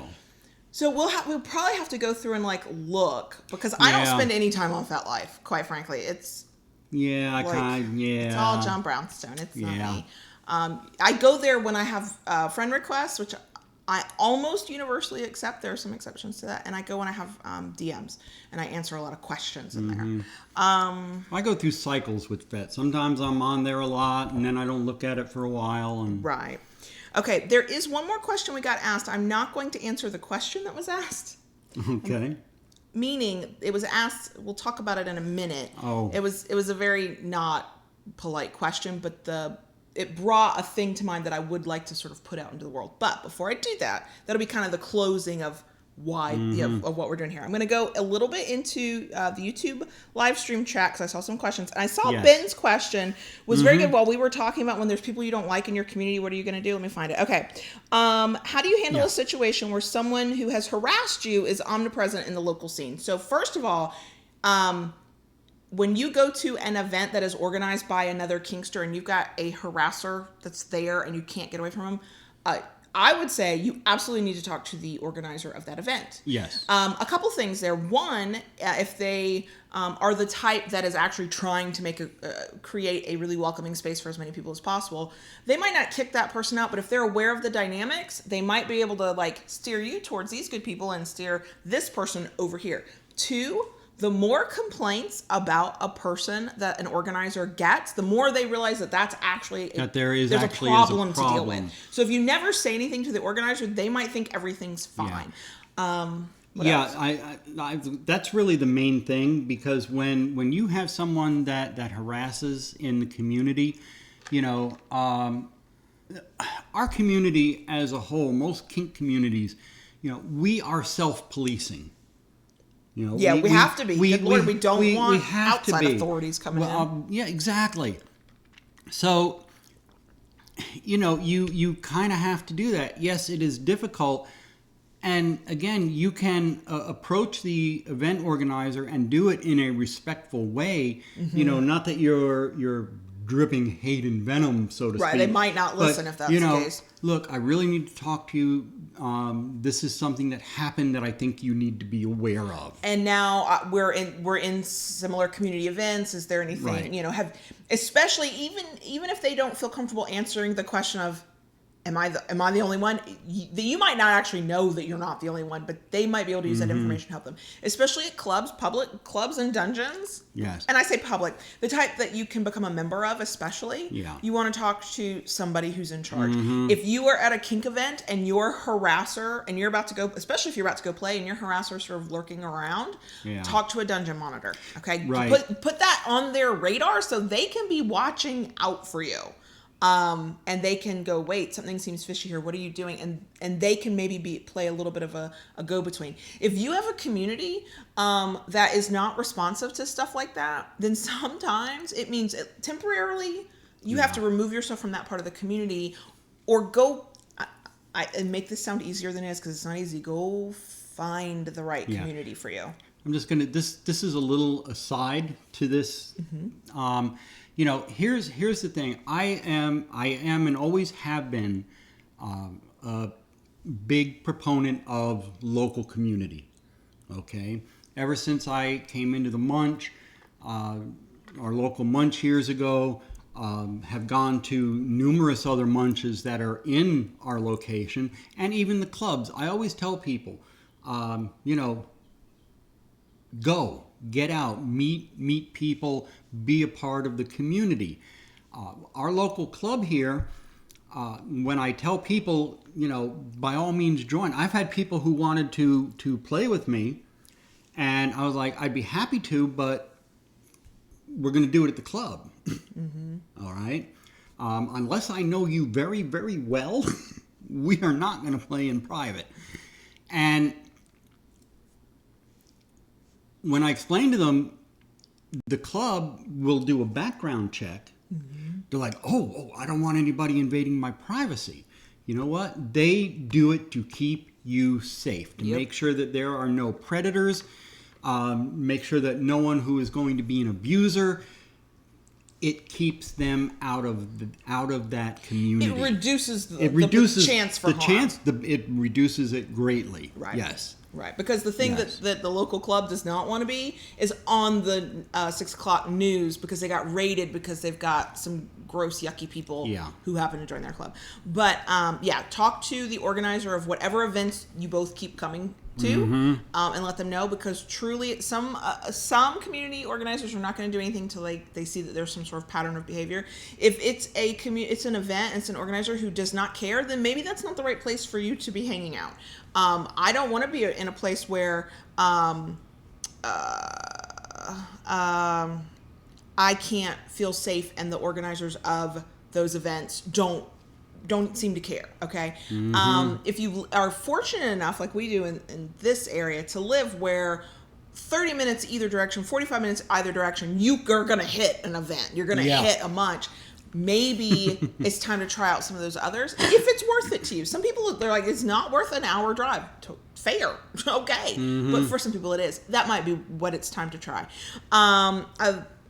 So we'll probably have to go through and look, because I don't spend any time on FetLife, quite frankly. It's it's all John Brownstone. It's not me. I go there when I have friend requests, which I almost universally accept. There are some exceptions to that. And I go when I have DMs, and I answer a lot of questions in there. I go through cycles with FET. Sometimes I'm on there a lot, and then I don't look at it for a while. Right. Okay, there is one more question we got asked. I'm not going to answer the question that was asked. Okay. Meaning, it was asked, we'll talk about it in a minute. Oh. It was a very not polite question, but it brought a thing to mind that I would like to sort of put out into the world. But before I do that, that'll be kind of the closing of why, of what we're doing here. I'm going to go a little bit into the YouTube live stream chat, because I saw some questions. And I saw Ben's question was very good while we were talking about when there's people you don't like in your community, what are you going to do? Let me find it. Okay. How do you handle a situation where someone who has harassed you is omnipresent in the local scene? So first of all, when you go to an event that is organized by another Kinkster and you've got a harasser that's there and you can't get away from him, I would say you absolutely need to talk to the organizer of that event. Yes. A couple things there. One, if they are the type that is actually trying to create a really welcoming space for as many people as possible, they might not kick that person out, but if they're aware of the dynamics, they might be able to like steer you towards these good people and steer this person over here. Two, the more complaints about a person that an organizer gets, the more they realize that that's actually there's a problem to deal with. So if you never say anything to the organizer, they might think everything's fine. I that's really the main thing, because when you have someone that harasses in the community, you know, our community as a whole, most kink communities, you know, we are self-policing. You know, we have to be. We don't want outside authorities coming in. Yeah, exactly. So, you know, you kind of have to do that. Yes, it is difficult. And again, you can approach the event organizer and do it in a respectful way. Mm-hmm. You know, not that you're dripping hate and venom, so to speak. Right, they might not listen if that's the case. Look, I really need to talk to you. This is something that happened that I think you need to be aware of. And now we're in similar community events. Is there anything, right. You know, especially even if they don't feel comfortable answering the question of, am I the only one? You might not actually know that you're not the only one, but they might be able to use that information to help them. Especially at clubs, public clubs and dungeons. Yes. And I say public, the type that you can become a member of, especially. Yeah. You want to talk to somebody who's in charge. If you are at a kink event and your harasser, and you're about to go, especially if you're about to go play and your harasser is sort of lurking around, talk to a dungeon monitor. Okay. Right. Put that on their radar so they can be watching out for you. And they can go, wait, something seems fishy here. What are you doing? And they can maybe play a little bit of a go-between. If you have a community that is not responsive to stuff like that, then sometimes it means temporarily you have to remove yourself from that part of the community, or go, and make this sound easier than it is because it's not easy, go find the right community for you. I'm just going to, this is a little aside to this. You know, here's the thing. I am and always have been a big proponent of local community. Okay, ever since I came into the Munch, our local Munch years ago, have gone to numerous other Munches that are in our location, and even the clubs. I always tell people, you know, go. Get out, meet people, be a part of the community. Our local club here, when I tell people, you know, by all means join. I've had people who wanted to play with me, and I was like, I'd be happy to, but we're going to do it at the club. All right? Unless I know you very, very well, we are not going to play in private. And when I explain to them, the club will do a background check. They're like, oh, I don't want anybody invading my privacy. You know what? They do it to keep you safe, to make sure that there are no predators, make sure that no one who is going to be an abuser. It keeps them out of that community. It reduces the chance for harm. It reduces it greatly. Right. Yes. Right, because the thing that the local club does not want to be is on the 6 o'clock news because they got raided because they've got some gross, yucky people who happen to join their club. But talk to the organizer of whatever events you both keep coming to, and let them know, because truly some community organizers are not going to do anything till they see that there's some sort of pattern of behavior. If it's it's an event and it's an organizer who does not care, then maybe that's not the right place for you to be hanging out. I don't want to be in a place where I can't feel safe and the organizers of those events don't seem to care. Okay. If you are fortunate enough, like we do in this area, to live where 30 minutes either direction, 45 minutes either direction, you are going to hit an event. You're going to hit a munch. maybe it's time to try out some of those others if it's worth it to you. Some people, they're like, it's not worth an hour drive. Fair. Okay. But for some people it is. That might be what it's time to try.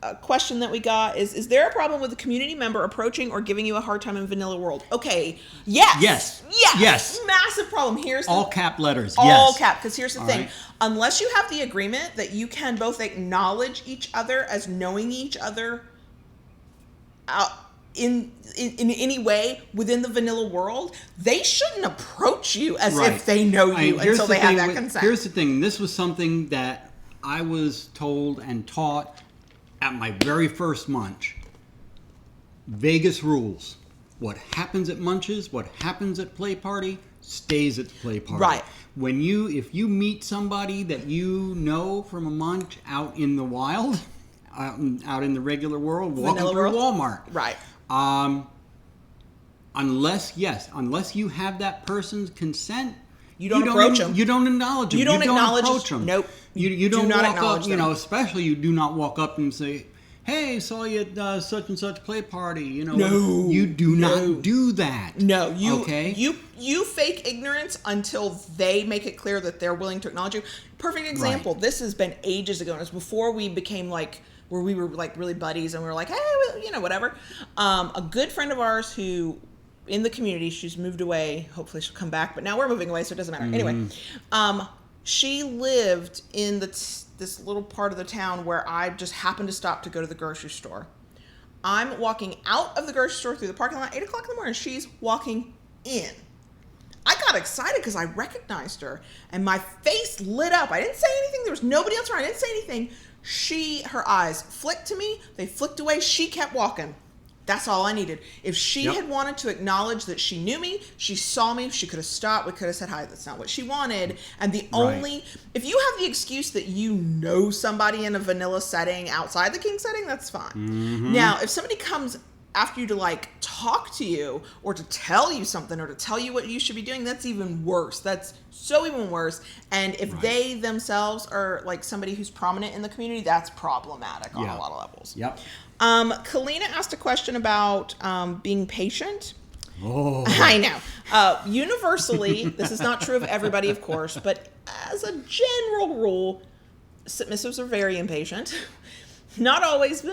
A question that we got is there a problem with a community member approaching or giving you a hard time in Vanilla World? Okay. Yes. Massive problem. Here's all cap letters. All cap. Because here's the thing. Right. Unless you have the agreement that you can both acknowledge each other as knowing each other in any way within the vanilla world, they shouldn't approach you as if they know you until they have that consent. Here's the thing. This was something that I was told and taught at my very first munch. Vegas rules. What happens at munches, what happens at play party, stays at the play party. Right. If you meet somebody that you know from a munch out in the wild, out in the regular world, walking through Walmart. Right. Unless you have that person's consent, you don't approach them. You don't acknowledge them. You don't acknowledge approach them. Nope. You don't do not walk acknowledge up. them. Especially you do not walk up and say, "Hey, saw you at such and such play party." No. You do not do that. No. Okay. You fake ignorance until they make it clear that they're willing to acknowledge you. Perfect example. Right. This has been ages ago. It was before we became where we were really buddies and we were like, hey, whatever. A good friend of ours who in the community, she's moved away. Hopefully she'll come back, but now we're moving away, so it doesn't matter. Anyway, she lived in this little part of the town where I just happened to stop to go to the grocery store. I'm walking out of the grocery store through the parking lot, 8 o'clock in the morning. She's walking in. I got excited because I recognized her and my face lit up. I didn't say anything. There was nobody else around. I didn't say anything. Her eyes flicked to me. They flicked away. She kept walking. That's all I needed. If she had wanted to acknowledge that she knew me, she saw me, she could have stopped. We could have said hi. That's not what she wanted. And if you have the excuse that you know somebody in a vanilla setting outside the kink setting, that's fine. Now, if somebody comes after you to talk to you or to tell you something or to tell you what you should be doing, that's even worse. That's so even worse. And if they themselves are somebody who's prominent in the community, that's problematic on a lot of levels. Yep. Kalina asked a question about being patient. Oh. I know. Universally, this is not true of everybody, of course, but as a general rule, submissives are very impatient. Not always, but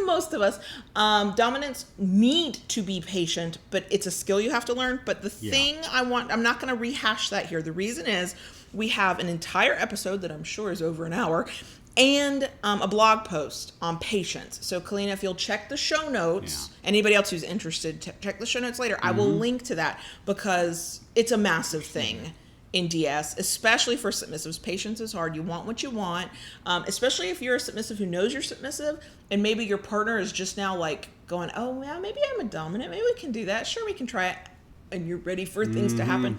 most of us. Dominants need to be patient, but it's a skill you have to learn. But the thing I'm not going to rehash that here. The reason is we have an entire episode that I'm sure is over an hour and a blog post on patience. So, Kalina, if you'll check the show notes, anybody else who's interested, check the show notes later. I will link to that because it's a massive thing in DS, especially for submissives. Patience is hard. You want what you want, especially if you're a submissive who knows you're submissive and maybe your partner is just now going, oh, yeah, maybe I'm a dominant. Maybe we can do that. Sure, we can try it. And you're ready for things to happen.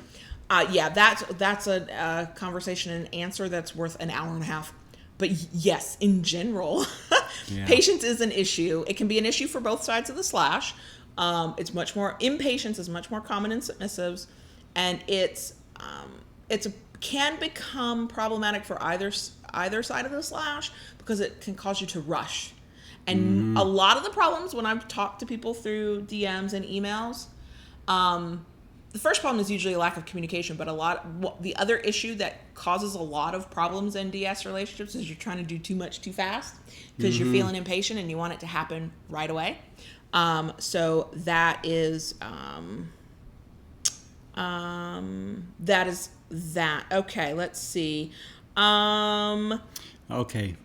That's a conversation and answer that's worth an hour and a half. But yes, in general, patience is an issue. It can be an issue for both sides of the slash. Impatience is much more common in submissives, and can become problematic for either side of the slash because it can cause you to rush. And a lot of the problems when I've talked to people through DMs and emails, the first problem is usually a lack of communication, but the other issue that causes a lot of problems in DS relationships is you're trying to do too much too fast because you're feeling impatient and you want it to happen right away. So that is that. Okay, let's see. Okay.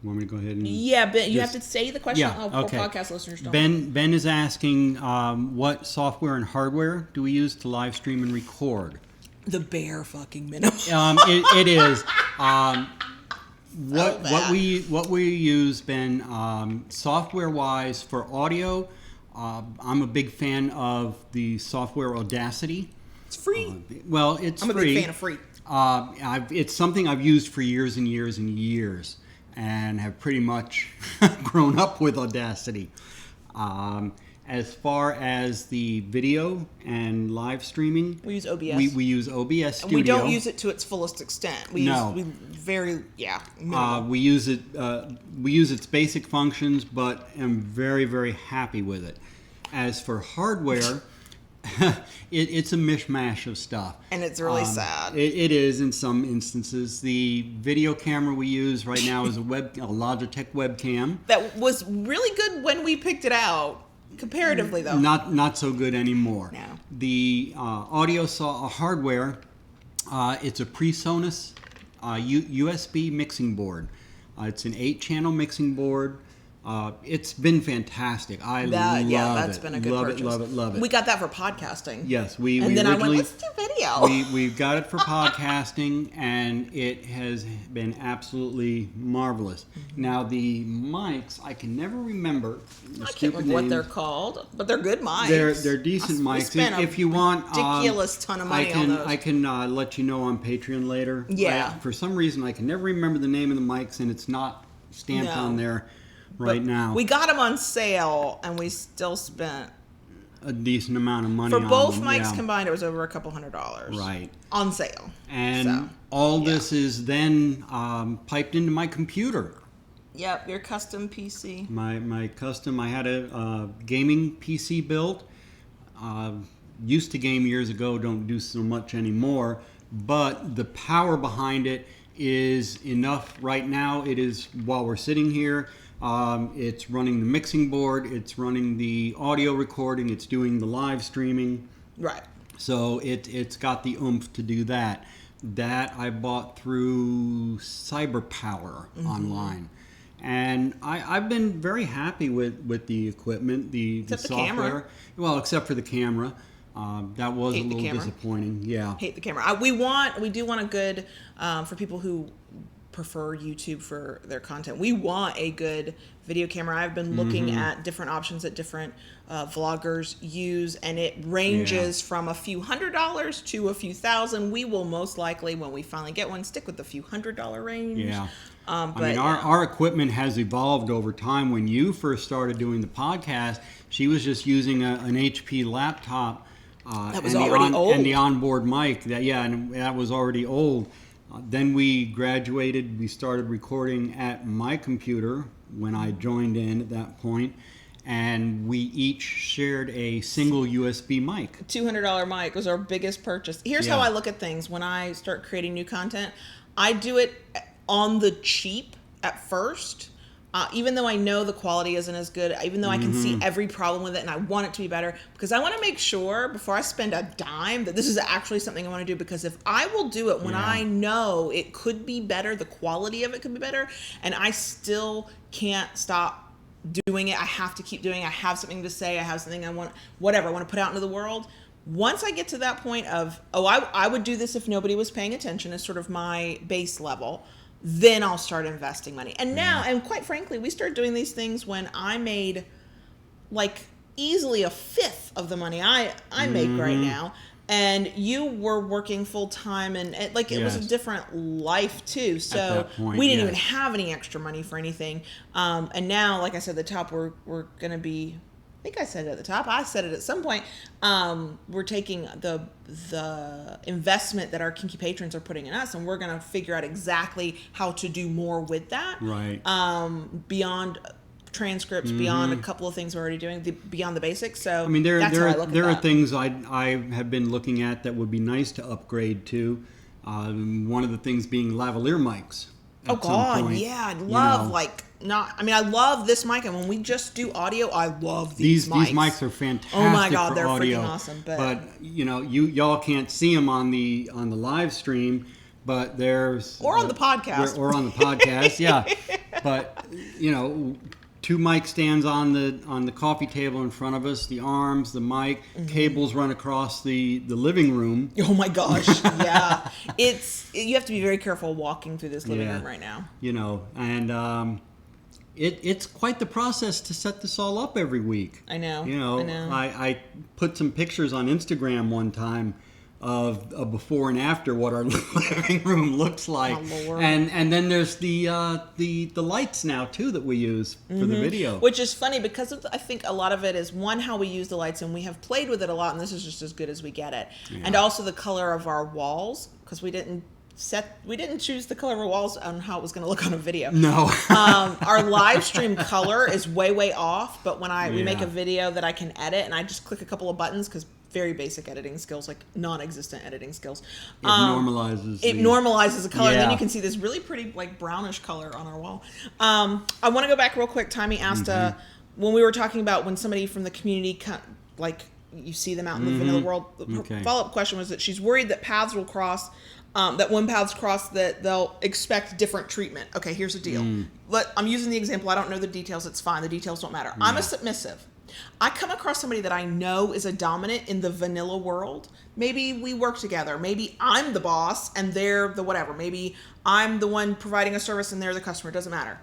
Want me to go ahead and... Yeah, Ben, you have to say the question. For podcast listeners don't. Ben is asking, what software and hardware do we use to live stream and record? The bare fucking minimum. It is. What we use, Ben, software-wise for audio, I'm a big fan of the software Audacity. It's free. It's free. I'm a big fan of free. It's something I've used for years and years and years, and have pretty much grown up with Audacity. As far as the video and live streaming, We use OBS. we use OBS Studio. And we don't use it to its fullest extent. No. We use it. We use its basic functions, but am very, very happy with it. As for hardware, it's a mishmash of stuff, and it's really sad. It is in some instances. The video camera we use right now is a Logitech webcam. That was really good when we picked it out. Comparatively, though, Not so good anymore. No. The audio hardware, it's a PreSonus USB mixing board. It's an 8-channel mixing board. It's been fantastic. I love it. That's been a good purchase. Love it. We got that for podcasting. Yes, then I went, let's do video. We've got it for podcasting, and it has been absolutely marvelous. Now the mics, I can never remember. I can't remember what they're called, but they're good mics. They're decent mics. If you want, ridiculous ton of money on those. I can let you know on Patreon later. Yeah. For some reason, I can never remember the name of the mics, and it's not stamped on there. Right now, we got them on sale, and we still spent a decent amount of money for on both them, mics combined. It was over $200, right, on sale. And all this is then piped into my computer. Yep, your custom PC. My custom. I had a gaming PC built. Used to game years ago. Don't do so much anymore. But the power behind it is enough right now. It is while we're sitting here. It's running the mixing board, it's running the audio recording, it's doing the live streaming. Right. So it's got the oomph to do that. That I bought through CyberPower online. And I've been very happy with the equipment, the software. The camera. Well, except for the camera. That was a little disappointing. Yeah. Hate the camera. We do want a good, for people who prefer YouTube for their content. We want a good video camera. I've been looking at different options that different vloggers use, and it ranges from a few $100s to a few thousand. We will most likely, when we finally get one, stick with the few $100 range. Yeah. But our equipment has evolved over time. When you first started doing the podcast, she was just using an HP laptop. That was already old. And the onboard mic. And that was already old. Then we graduated. We started recording at my computer when I joined in at that point, and we each shared a single USB mic. $200 mic was our biggest purchase. Here's how I look at things when I start creating new content. I do it on the cheap at first. Even though I know the quality isn't as good, even though I can see every problem with it and I want it to be better, because I want to make sure before I spend a dime that this is actually something I want to do, because if I will do it when I know it could be better, the quality of it could be better, and I still can't stop doing it, I have to keep doing it, I have something to say, I have something I want to put out into the world. Once I get to that point of, I would do this if nobody was paying attention, is sort of my base level, then I'll start investing money. And now, and quite frankly, we started doing these things when I made like easily a fifth of the money I make right now. And you were working full time, and it was a different life too. So at that point, we didn't even have any extra money for anything. And now, like I said at the top, we're going to be, I think I said it at the top. I said it at some point. We're taking the investment that our Kinky patrons are putting in us, and we're going to figure out exactly how to do more with that. Right. Beyond transcripts, beyond a couple of things we're already doing, beyond the basics. So I mean, there are that. things I have been looking at that would be nice to upgrade to. One of the things being lavalier mics. Oh God, yeah, I'd love I love this mic, and when we just do audio, I love these mics. These mics are fantastic. Oh my God, they're audio, freaking awesome. But y'all can't see them on the live stream, but there's on the podcast or on the podcast, yeah. But 2 mic stands on the coffee table in front of us, the arms, the mic, cables run across the living room. Oh my gosh, yeah. You have to be very careful walking through this living room right now. And it's quite the process to set this all up every week. I know. I put some pictures on Instagram one time of a before and after what our living room looks like. Oh, Lord. And then there's the lights now too that we use for the video. Which is funny because I think a lot of it is, one, how we use the lights, and we have played with it a lot, and this is just as good as we get it. Yeah. And also the color of our walls, because we didn't choose the color of our walls on how it was going to look on a video. No. Our live stream color is way off, but when we make Yeah. a video that I can edit, and I just click a couple of buttons, because very basic editing skills, like non-existent editing skills. It normalizes. It normalizes the color, and then Yeah. you can see this really pretty, like, brownish color on our wall. I want to go back real quick. Tammy asked when we were talking about when somebody from the community, like, you see them out in the vanilla world. Her follow-up question was that she's worried that paths will cross. That when paths cross, that they'll expect different treatment. Okay, here's the deal. I'm using the example. I don't know the details. It's fine. The details don't matter. I'm a submissive. I come across somebody that I know is a dominant in the vanilla world. Maybe we work together. Maybe I'm the boss and they're the whatever. Maybe I'm the one providing a service and they're the customer. It doesn't matter.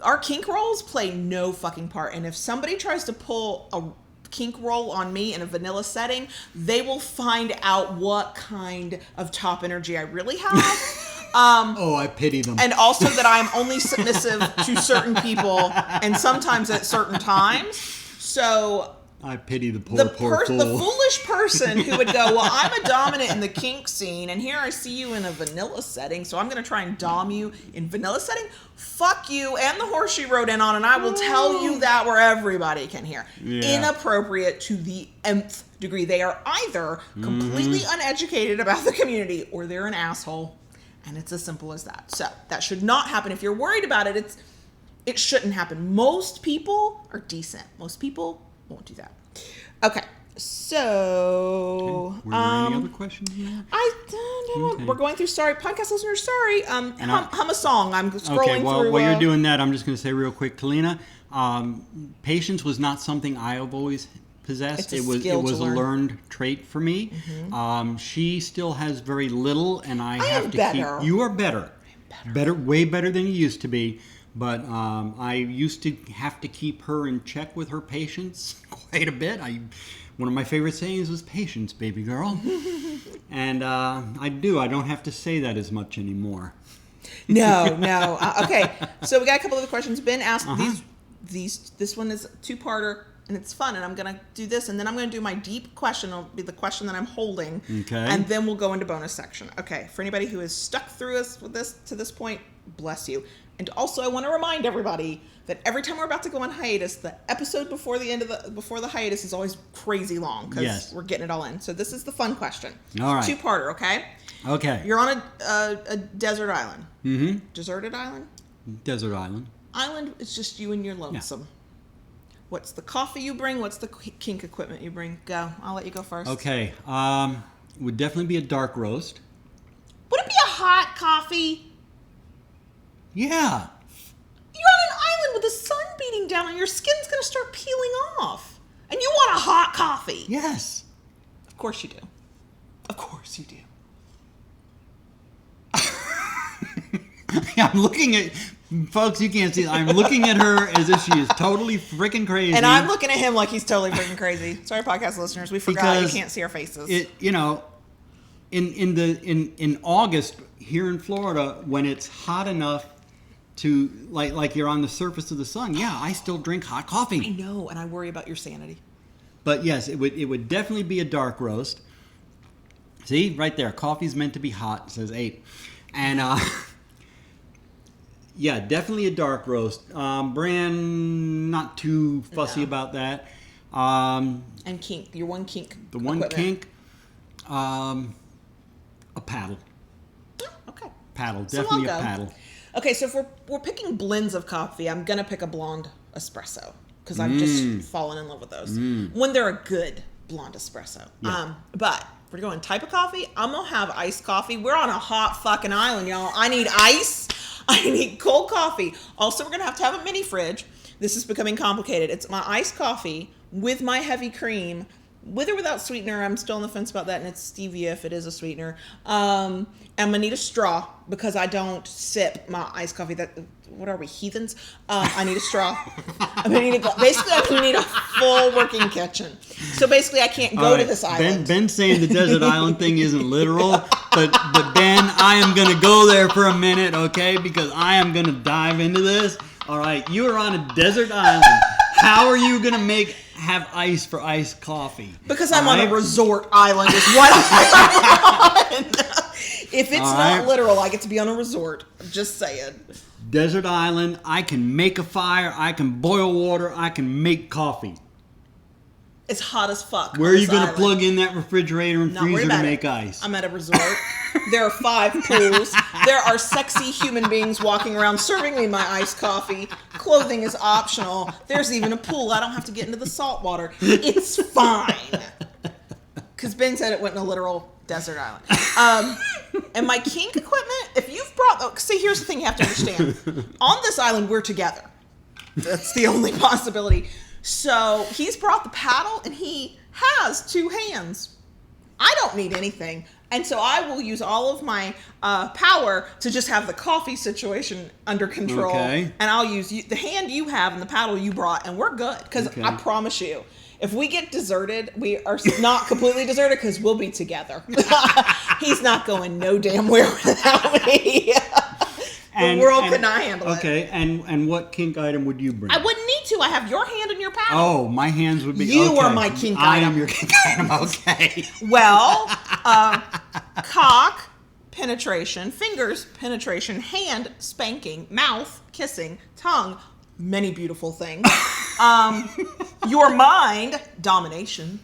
Our kink roles play no fucking part. And if somebody tries to pull a kink roll on me in a vanilla setting, they will find out what kind of top energy I really have. I pity them. And also that I'm only submissive to certain people and sometimes at certain times. So I pity the poor the fool. foolish person who would go, well, I'm a dominant in the kink scene, and here I see you in a vanilla setting, so I'm going to try and dom you in vanilla setting. Fuck you and the horse she rode in on, and I will tell you that where everybody can hear. Yeah. Inappropriate to the nth degree. They are either completely uneducated about the community or they're an asshole. And it's as simple as that. So that should not happen. If you're worried about it, it shouldn't happen. Most people are decent. Most people won't do that. Okay. So Were there any other questions? I don't know. Okay. We're going through podcast listeners. Sorry. Hum a song. I'm scrolling okay, well, through. While you're doing that, I'm just going to say real quick, Kalina, patience was not something I have always possessed. It was a learned trait for me. She still has very little, and I have to better. keep. You are better. Way better than you used to be. But I used to have to keep her in check with her patience quite a bit. One of my favorite sayings was "patience, baby girl," and I don't have to say that as much anymore. No. Okay, so we got a couple of questions. Ben asked this one is a two-parter. And it's fun, and I'm going to do this, and then I'm going to do my deep question. It'll be the question that I'm holding, and then we'll go into bonus section. Okay, for anybody who has stuck through us with this to this point, bless you. And also, I want to remind everybody that every time we're about to go on hiatus, the episode before the hiatus is always crazy long because we're getting it all in. So this is the fun question. All right, two-parter. Okay. Okay. You're on a desert island. Mm-hmm. Deserted island. Desert island. Island. It's just you and your lonesome. Yeah. What's the coffee you bring? What's the kink equipment you bring? Go. I'll let you go first. Okay. Would definitely be a dark roast. Would it be a hot coffee? Yeah. You're on an island with the sun beating down and your skin's going to start peeling off. And you want a hot coffee. Yes. Of course you do. Of course you do. I'm looking at... Folks, you can't see. I'm looking at her as if she is totally freaking crazy. And I'm looking at him like he's totally freaking crazy. Sorry, podcast listeners. We forgot you can't see our faces. In August here in Florida, when it's hot enough to like you're on the surface of the sun, I still drink hot coffee. I know, and I worry about your sanity. But yes, it would definitely be a dark roast. See, right there, coffee's meant to be hot. It says 8, and yeah, definitely a dark roast. Brand, not too fussy about that. And kink, your one kink. The one kink, a paddle. Oh, okay. Paddle, definitely a paddle. Okay, so if we're picking blends of coffee, I'm gonna pick a blonde espresso because I've just fallen in love with those when they're a good blonde espresso. Yeah. But if we're going type of coffee, I'm gonna have iced coffee. We're on a hot fucking island, y'all. I need ice. I need cold coffee. Also, we're going to have a mini fridge. This is becoming complicated. It's my iced coffee with my heavy cream with or without sweetener. I'm still on the fence about that, and it's stevia if it is a sweetener. I'm gonna need a straw because I don't sip my iced coffee. What are we, heathens? I need a straw. I'm gonna need basically I'm gonna need a full working kitchen. So basically I can't go to this island. Ben's saying the desert island thing isn't literal, but Ben, I am gonna go there for a minute, okay? Because I am gonna dive into this. All right, you are on a desert island. How are you gonna have ice for iced coffee? Because I'm on a resort island is what I'm on. If it's not literal, I get to be on a resort. I'm just saying. Desert island, I can make a fire, I can boil water, I can make coffee. It's hot as fuck. Where are you going to plug in that refrigerator and freezer to make ice? I'm at a resort. There are 5 pools. There are sexy human beings walking around serving me my iced coffee. Clothing is optional. There's even a pool. I don't have to get into the salt water. It's fine. Because Ben said it went in a literal desert island. And my kink equipment, if you've brought... see, here's the thing you have to understand. On this island, we're together. That's the only possibility. So he's brought the paddle, and he has 2 hands. I don't need anything. And so I will use all of my power to just have the coffee situation under control. Okay. And I'll use the hand you have and the paddle you brought, and we're good. Because I promise you, if we get deserted, we are not completely deserted because we'll be together. He's not going no damn where without me. The world could not handle it. Okay, and what kink item would you bring? I wouldn't need to. I have your hand and your paddle. Oh, my hands would be... You are my kink item. I am your kink item, okay. Well, cock, penetration, fingers, penetration, hand, spanking, mouth, kissing, tongue, many beautiful things. Your mind, domination.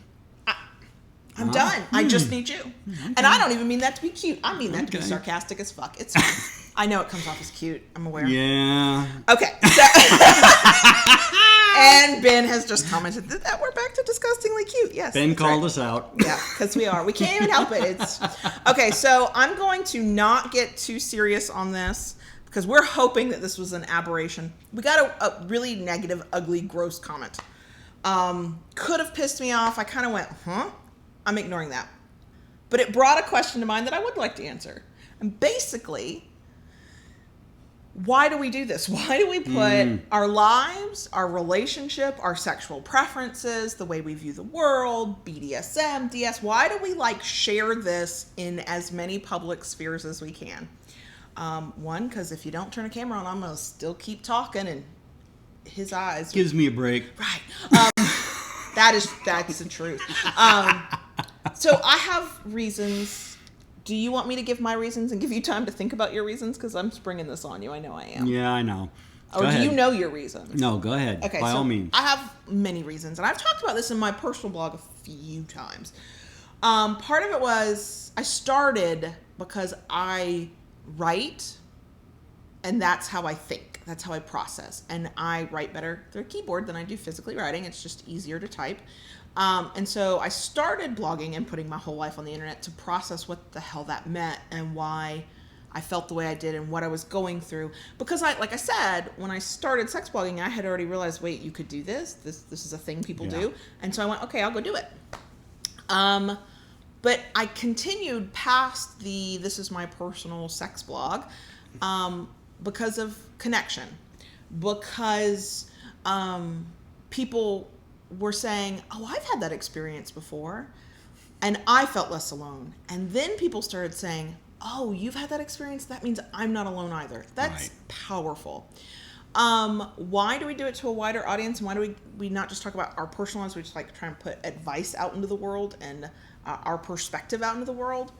I'm done. I just need you. Okay. And I don't even mean that to be cute. I mean that to be sarcastic as fuck. It's fine. I know it comes off as cute. I'm aware. Yeah. Okay. So and Ben has just commented that we're back to disgustingly cute. Yes. Ben called us out. Yeah, because we are. We can't even help it. It's okay. So I'm going to not get too serious on this because we're hoping that this was an aberration. We got a really negative, ugly, gross comment. Could have pissed me off. I kind of went, huh? I'm ignoring that. But it brought a question to mind that I would like to answer. And basically, why do we do this? Why do we put our lives, our relationship, our sexual preferences, the way we view the world, BDSM, DS, why do we share this in as many public spheres as we can? One, because if you don't turn a camera on, I'm going to still keep talking and his eyes... Gives me a break. Right. That's the truth. So I have reasons. Do you want me to give my reasons and give you time to think about your reasons? Because I'm springing this on you. I know I am. Yeah, I know. Or do you know your reasons? No, go ahead. Okay, by all means. I have many reasons. And I've talked about this in my personal blog a few times. Part of it was I started because I write, and that's how I think. That's how I process. And I write better through a keyboard than I do physically writing. It's just easier to type. And so I started blogging and putting my whole life on the internet to process what the hell that meant and why I felt the way I did and what I was going through. Because like I said, when I started sex blogging, I had already realized, wait, you could do this. This is a thing people do. And so I went, okay, I'll go do it. But I continued past this is my personal sex blog, because of connection, because people were saying, oh, I've had that experience before, and I felt less alone. And then people started saying, oh, you've had that experience? That means I'm not alone either. That's powerful. Why do we do it to a wider audience? And why do we not just talk about our personal lives? We just try and put advice out into the world and our perspective out into the world?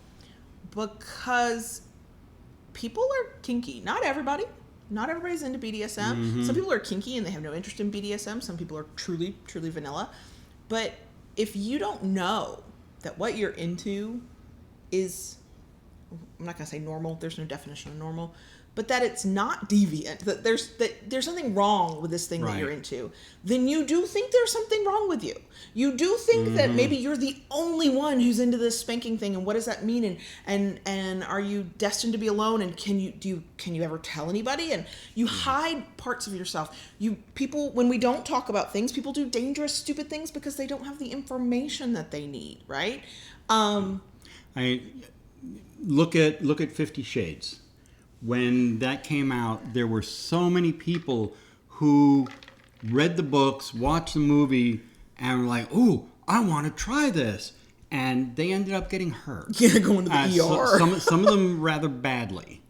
Because people are kinky. Not everybody. Not everybody's into BDSM. Mm-hmm. Some people are kinky and they have no interest in BDSM. Some people are truly, truly vanilla. But if you don't know that what you're into is, I'm not going to say normal. There's no definition of normal. but that it's not deviant, that there's something wrong with this thing that you're into, then you do think there's something wrong with you. You do think that maybe you're the only one who's into this spanking thing, and what does that mean? And are you destined to be alone? And can you ever tell anybody? And you hide parts of yourself. People, when we don't talk about things, people do dangerous, stupid things because they don't have the information that they need, right? I look at 50 Shades. When that came out, there were so many people who read the books, watched the movie, and were like, "Ooh, I want to try this," and they ended up getting hurt. Yeah, going to the ER. Some of them rather badly.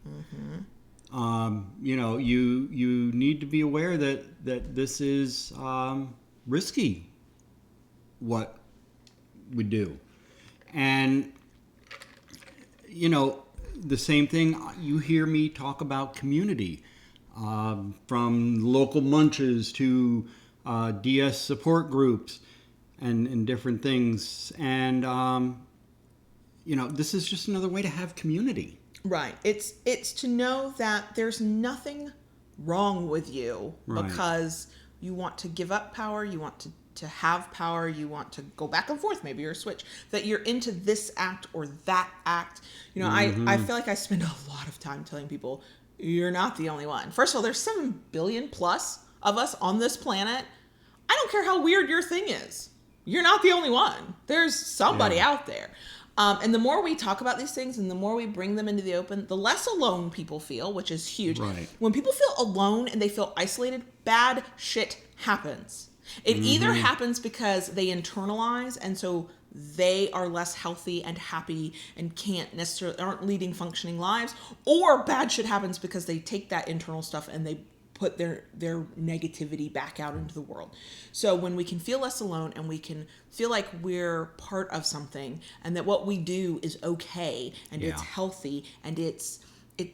You need to be aware that this is risky. What we do, and the same thing, you hear me talk about community, from local munches to DS support groups and different things. And, this is just another way to have community. Right. It's to know that there's nothing wrong with you because you want to give up power, you want to have power, you want to go back and forth, maybe you're a switch, that you're into this act or that act. I feel like I spend a lot of time telling people, you're not the only one. First of all, there's 7 billion plus of us on this planet. I don't care how weird your thing is. You're not the only one. There's somebody out there. And the more we talk about these things and the more we bring them into the open, the less alone people feel, which is huge. Right. When people feel alone and they feel isolated, bad shit happens. It either happens because they internalize, and so they are less healthy and happy and aren't leading functioning lives, or bad shit happens because they take that internal stuff and they put their negativity back out into the world. So when we can feel less alone and we can feel like we're part of something and that what we do is okay and it's healthy and it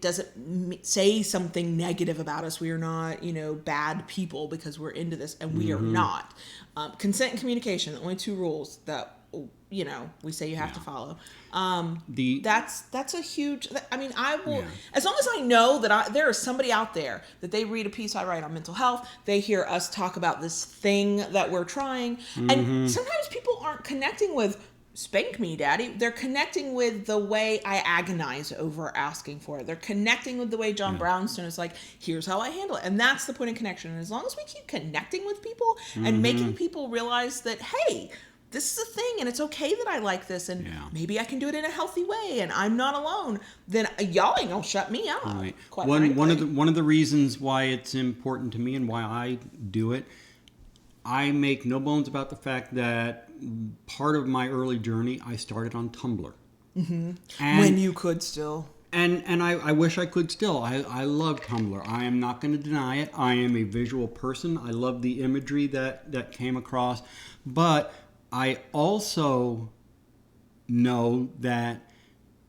doesn't say something negative about us. We are not, bad people because we're into this, and we are not. Consent and communication, the only 2 rules that, we say you have to follow. That's a huge, I will, as long as I know that there is somebody out there that they read a piece I write on mental health, they hear us talk about this thing that we're trying. And sometimes people aren't connecting with, spank me, daddy. They're connecting with the way I agonize over asking for it. They're connecting with the way John Brownstone is like, here's how I handle it. And that's the point of connection. And as long as we keep connecting with people and making people realize that, hey, this is a thing and it's okay that I like this and maybe I can do it in a healthy way and I'm not alone, then y'all ain't gonna shut me out. Right. Quite one of the reasons why it's important to me and why I do it, I make no bones about the fact that part of my early journey, I started on Tumblr. When you could still. And I wish I could still. I love Tumblr. I am not going to deny it. I am a visual person. I love the imagery that came across. But I also know that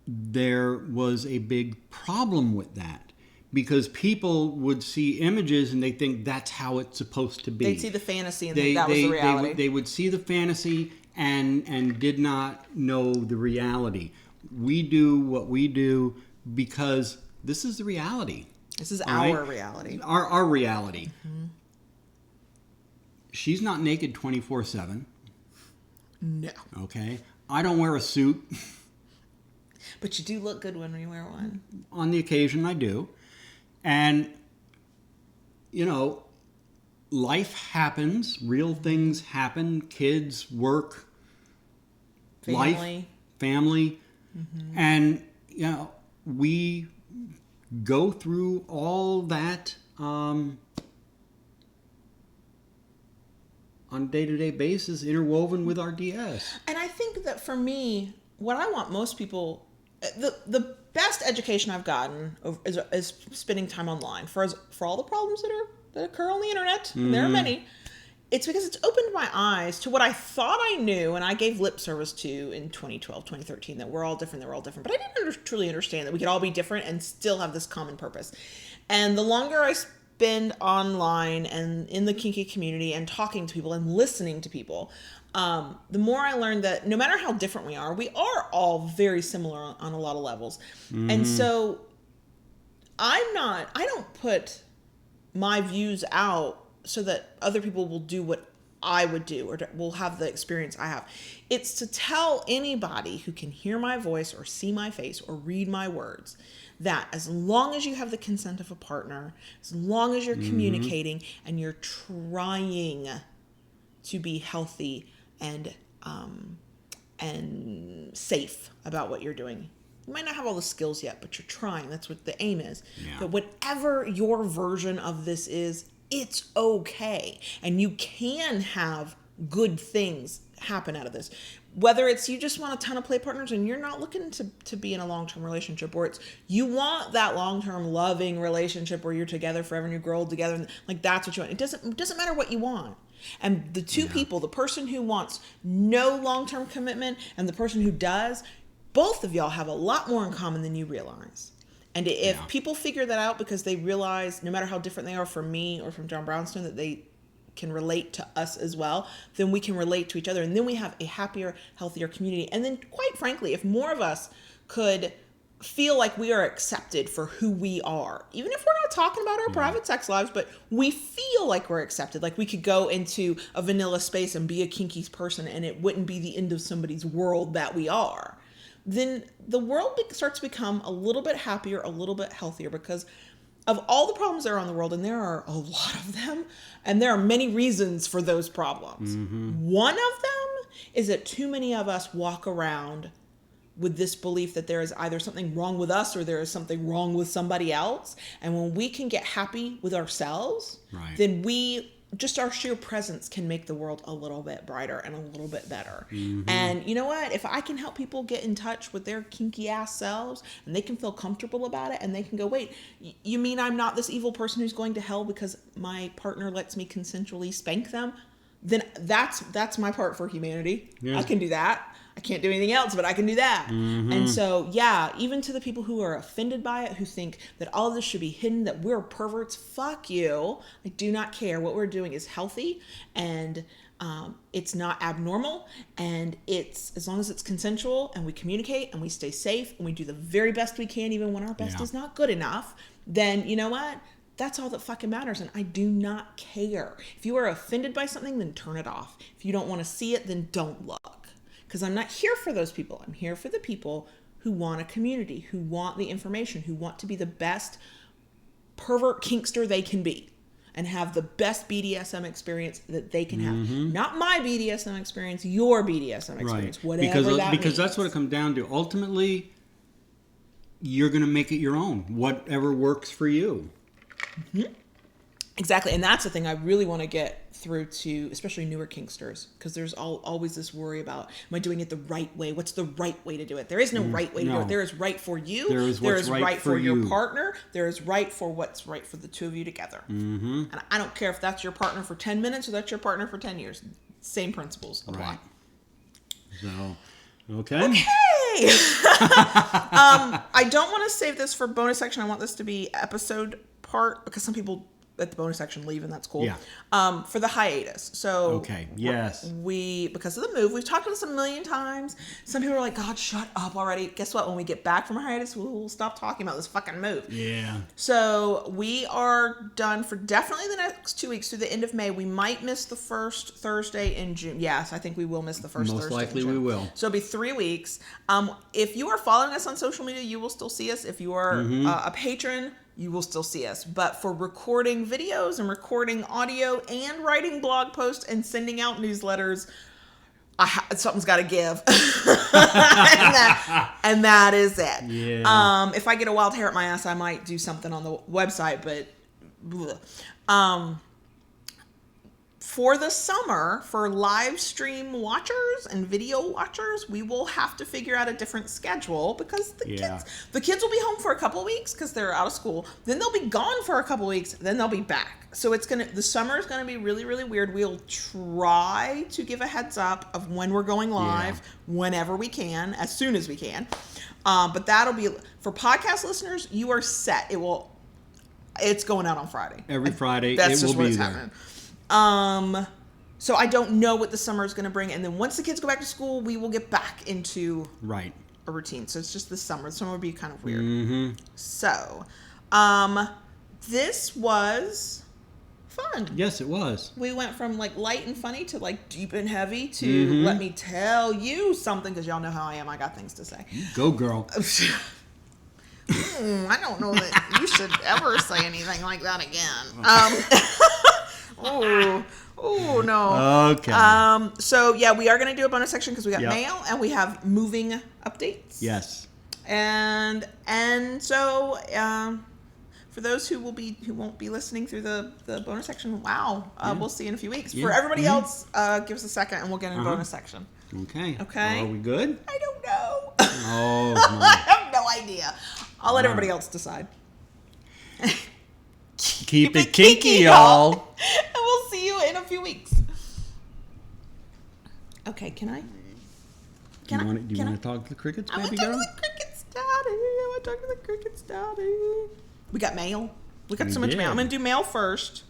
there was a big problem with that. Because people would see images and they think that's how it's supposed to be. They'd see the fantasy and think that was the reality. They would see the fantasy and did not know the reality. We do what we do because this is the reality. This is our reality. Our reality. She's not naked 24/7. No. Okay? I don't wear a suit. But you do look good when you wear one. On the occasion, I do. And, life happens. Real things happen. Kids, work, life, family. And, we go through all that on a day-to-day basis, interwoven with our DS. And I think that for me, what I want most people, the best education I've gotten is spending time online for all the problems that occur on the internet. And there are many. It's because it's opened my eyes to what I thought I knew and I gave lip service to in 2012, 2013, that we're all different, But I didn't truly understand that we could all be different and still have this common purpose. And the longer I spend online and in the kinky community and talking to people and listening to people, the more I learned that no matter how different we are all very similar on a lot of levels. And so I don't put my views out so that other people will do what I would do or will have the experience I have. It's to tell anybody who can hear my voice or see my face or read my words that as long as you have the consent of a partner, as long as you're communicating and you're trying to be healthy and safe about what you're doing. You might not have all the skills yet, but you're trying. That's what the aim is. Yeah. But whatever your version of this is, it's okay. And you can have good things happen out of this. Whether it's you just want a ton of play partners and you're not looking to be in a long-term relationship, or it's you want that long-term loving relationship where you're together forever and you grow old together, and like that's what you want. It doesn't matter what you want. And the two people, the person who wants no long-term commitment and the person who does, both of y'all have a lot more in common than you realize. And if people figure that out because they realize, no matter how different they are from me or from John Brownstone, that they can relate to us as well, then we can relate to each other. And then we have a happier, healthier community. And then, quite frankly, if more of us could feel like we are accepted for who we are, even if we're not talking about our private sex lives, but we feel like we're accepted, like we could go into a vanilla space and be a kinky person and it wouldn't be the end of somebody's world that we are, then the world starts to become a little bit happier, a little bit healthier, because of all the problems that are on the world, and there are a lot of them, and there are many reasons for those problems. One of them is that too many of us walk around with this belief that there is either something wrong with us or there is something wrong with somebody else. And when we can get happy with ourselves, then just our sheer presence can make the world a little bit brighter and a little bit better. And you know what? If I can help people get in touch with their kinky ass selves and they can feel comfortable about it and they can go, wait, you mean I'm not this evil person who's going to hell because my partner lets me consensually spank them? Then that's my part for humanity. I can do that. I can't do anything else, but I can do that. And so, even to the people who are offended by it, who think that all of this should be hidden, that we're perverts, fuck you. I do not care. What we're doing is healthy, and it's not abnormal, and it's as long as it's consensual, and we communicate, and we stay safe, and we do the very best we can, even when our best is not good enough, then you know what? That's all that fucking matters, and I do not care. If you are offended by something, then turn it off. If you don't want to see it, then don't look. Because I'm not here for those people. I'm here for the people who want a community, who want the information, who want to be the best pervert kinkster they can be and have the best BDSM experience that they can have. Not my BDSM experience, your BDSM experience, whatever that means. Because that's what it comes down to. Ultimately, you're going to make it your own, whatever works for you. Exactly. And that's the thing I really want to get through to, especially newer kinksters, because there's always this worry about, am I doing it the right way? What's the right way to do it? There is no right way to do it. There is right for you. There is right for your partner. There is right for what's right for the two of you together. And I don't care if that's your partner for 10 minutes or that's your partner for 10 years. Same principles apply. Right. So, okay. I don't want to save this for bonus section. I want this to be episode part because some people at the bonus section leave, and that's cool. For the hiatus. So because of the move, we've talked about this a million times. Some people are like, God, shut up already. Guess what? When we get back from hiatus, we'll stop talking about this fucking move. So we are done for definitely the next 2 weeks through the end of May. We might miss the first Thursday in June. Yes, I think we will miss the first Thursday. Most likely we will. So it'll be 3 weeks. If you are following us on social media, you will still see us. If you are a patron, you will still see us. But for recording videos and recording audio and writing blog posts and sending out newsletters, something's got to give. and that is it. If I get a wild hair at my ass, I might do something on the website, but for the summer, for live stream watchers and video watchers, we will have to figure out a different schedule because the kids will be home for a couple of weeks because they're out of school. Then they'll be gone for a couple of weeks. Then they'll be back. So the summer is gonna be really, really weird. We'll try to give a heads up of when we're going live, whenever we can, as soon as we can. But that'll be for podcast listeners. You are set. It's going out on Friday. Every Friday, That's it just will be what's there. happening. So I don't know what the summer is going to bring. And then once the kids go back to school, we will get back into a routine. So it's just the summer. The summer will be kind of weird. So, This was fun. Yes, it was. We went from like light and funny to like deep and heavy to let me tell you something, because y'all know how I am. I got things to say. Go, girl. I don't know that you should ever say anything like that again. Oh no. Okay. So yeah, we are going to do a bonus section because we got Yep. mail and we have moving updates. Yes. And so for those who won't be listening through the bonus section, we'll see you in a few weeks. Yeah. For everybody else, give us a second and we'll get in the bonus section. Okay. Okay. Are we good? I don't know. Oh, I have no idea. I'll let everybody else decide. Keep it kinky, y'all. And we'll see you in a few weeks. Okay, can I? Do you want to talk to the crickets, I want baby to talk girl? to the crickets, Daddy. I want to talk to the crickets, Daddy. We got mail. We got so much mail. I'm going to do mail first.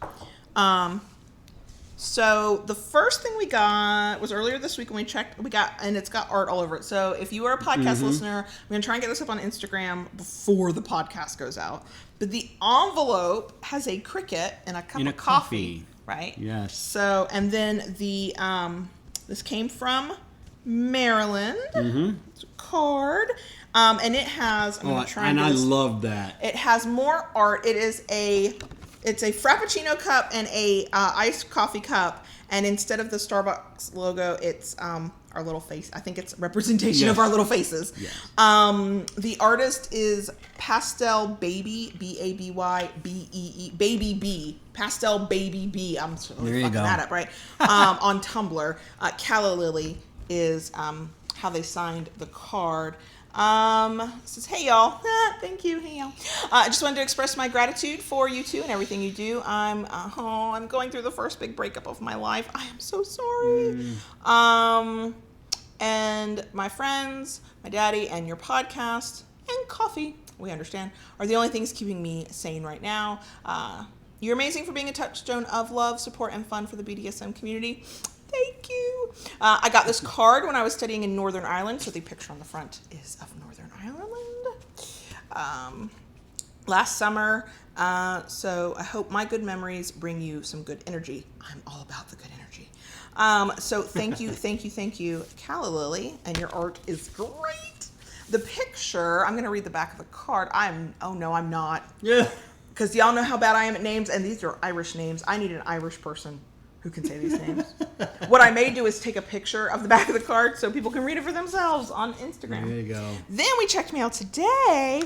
So the first thing we got was earlier this week when we checked. And it's got art all over it. So if you are a podcast listener, I'm going to try and get this up on Instagram before the podcast goes out. But the envelope has a cricket and a cup of coffee, right? Yes. So, and then the this came from Maryland. It's a card. And it has. I love that. It has more art. It's a Frappuccino cup and a iced coffee cup, and instead of the Starbucks logo, it's our little face. I think it's representation of our little faces. Yes. The artist is Pastel Baby, BABYBEE, Baby B, Pastel Baby B. I'm totally fucking that up, right? On Tumblr. Calla Lily is how they signed the card. It says, hey y'all, thank you, hey y'all. I just wanted to express my gratitude for you two and everything you do. I'm going through the first big breakup of my life. I am so sorry. And my friends, my daddy, and your podcast, and coffee, we understand, are the only things keeping me sane right now. You're amazing for being a touchstone of love, support, and fun for the BDSM community. Thank you. I got this card when I was studying in Northern Ireland, so the picture on the front is of Northern Ireland. Last summer, so I hope my good memories bring you some good energy. I'm all about the good energy. So thank you, Calla Lily, and your art is great. The picture, I'm going to read the back of the card. I'm not. Yeah. Because y'all know how bad I am at names, and these are Irish names. I need an Irish person who can say these names. What I may do is take a picture of the back of the card so people can read it for themselves on Instagram. There you go. Then we checked mail today.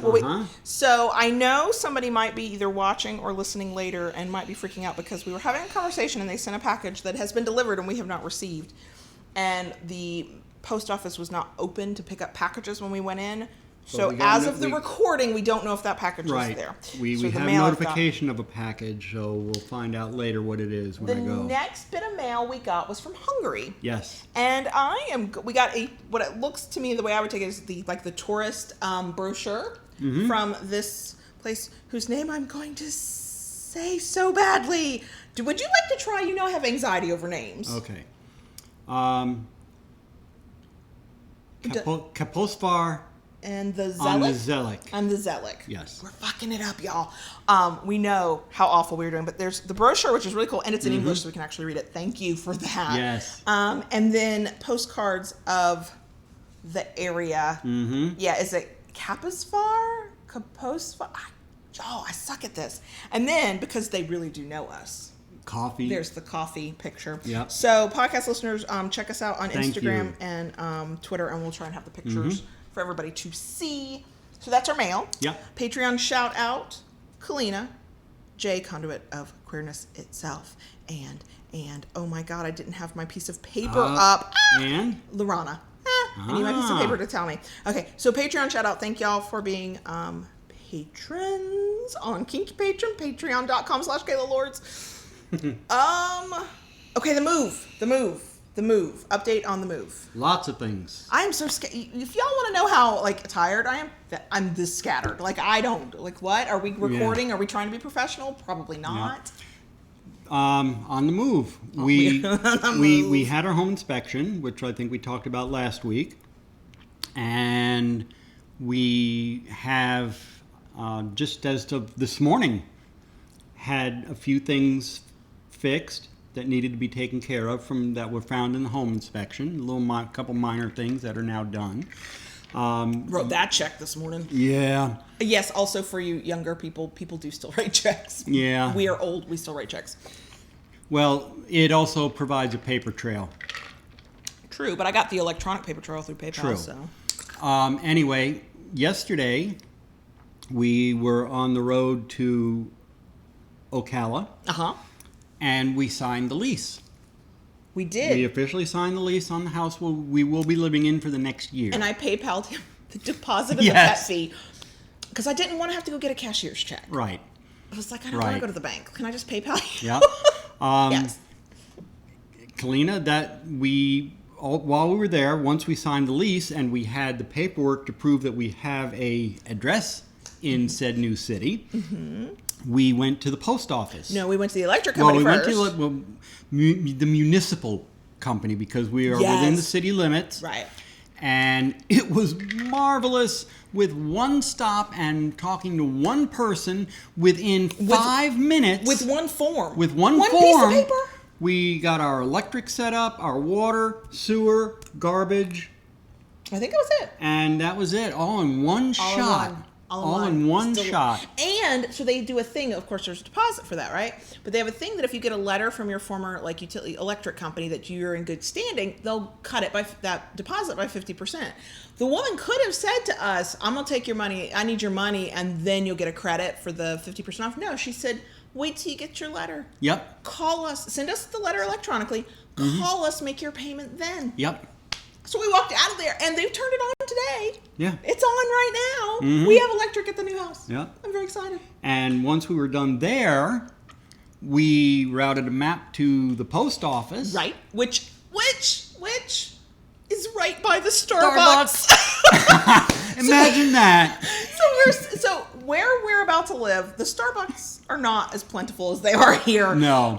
So I know somebody might be either watching or listening later and might be freaking out because we were having a conversation and they sent a package that has been delivered and we have not received. And the post office was not open to pick up packages when we went in. So as of the recording, we don't know if that package is there. We have notification of a package, so we'll find out later what it is when I go. The next bit of mail we got was from Hungary. Yes. And we got what it looks to me, the way I would take it is the tourist brochure from this place whose name I'm going to say so badly. Would you like to try? You know I have anxiety over names. Okay. Kaposvar. And the Zealot? On the Zealot. Yes. We're fucking it up, y'all. We know how awful we were doing, but there's the brochure, which is really cool, and it's in English, so we can actually read it. Thank you for that. Yes. And then postcards of the area. Yeah, is it Kaposvar? I suck at this. And then, because they really do know us, coffee. There's the coffee picture. Yep. So, podcast listeners, check us out on Thank Instagram you. and Twitter, and we'll try and have the pictures for everybody to see. So that's our mail. Yep. Patreon shout out, Kalina, J, conduit of queerness itself, and oh my God, I didn't have my piece of paper up. And Lorana. I need my piece of paper to tell me. Okay, so Patreon shout out. Thank y'all for being patrons on Kink Patron, patreon.com/KaylaLords. Okay, the move. Update on the move. Lots of things. I am so scared. If y'all want to know how tired I am, I'm this scattered. I don't. What? Are we recording? Yeah. Are we trying to be professional? Probably not. Yeah. On the move. We had our home inspection, which I think we talked about last week. And we have just as of this morning, had a few things fixed that needed to be taken care of that were found in the home inspection. Couple minor things that are now done. Wrote that check this morning. Yeah. Yes, also for you younger people do still write checks. Yeah. We are old, we still write checks. Well, it also provides a paper trail. True, but I got the electronic paper trail through PayPal. True. So. Anyway, yesterday we were on the road to Ocala. Uh-huh. And we signed the lease. We did. We officially signed the lease on the house we will be living in for the next year. And I PayPal'd him the deposit of the vet fee because I didn't want to have to go get a cashier's check. Right. I was like, I don't want to go to the bank. Can I just PayPal you? Yeah. Yes. Kalina, while we were there, once we signed the lease and we had the paperwork to prove that we have a address in said new city, we went to the post office. No, we went to the electric company first. Went to the municipal company because we are within the city limits. Right. And it was marvelous with one stop and talking to one person within 5 minutes. With one form. With one form. Piece of paper. We got our electric set up, our water, sewer, garbage. I think that was it. And that was it. All in one shot. All in one shot. And so they do a thing, of course there's a deposit for that, right? But they have a thing that if you get a letter from your former utility electric company that you're in good standing, they'll cut it by that deposit by 50%. The woman could have said to us, I'm going to take your money, I need your money, and then you'll get a credit for the 50% off. No, she said, wait till you get your letter. Yep. Call us, send us the letter electronically, call us, make your payment then. Yep. So we walked out of there, and they've turned it on today. Yeah. It's on right now. We have electric at the new house. Yeah. I'm very excited. And once we were done there, we routed a map to the post office. Right. Which is right by the Starbucks. Imagine that. So where we're about to live, the Starbucks are not as plentiful as they are here. No.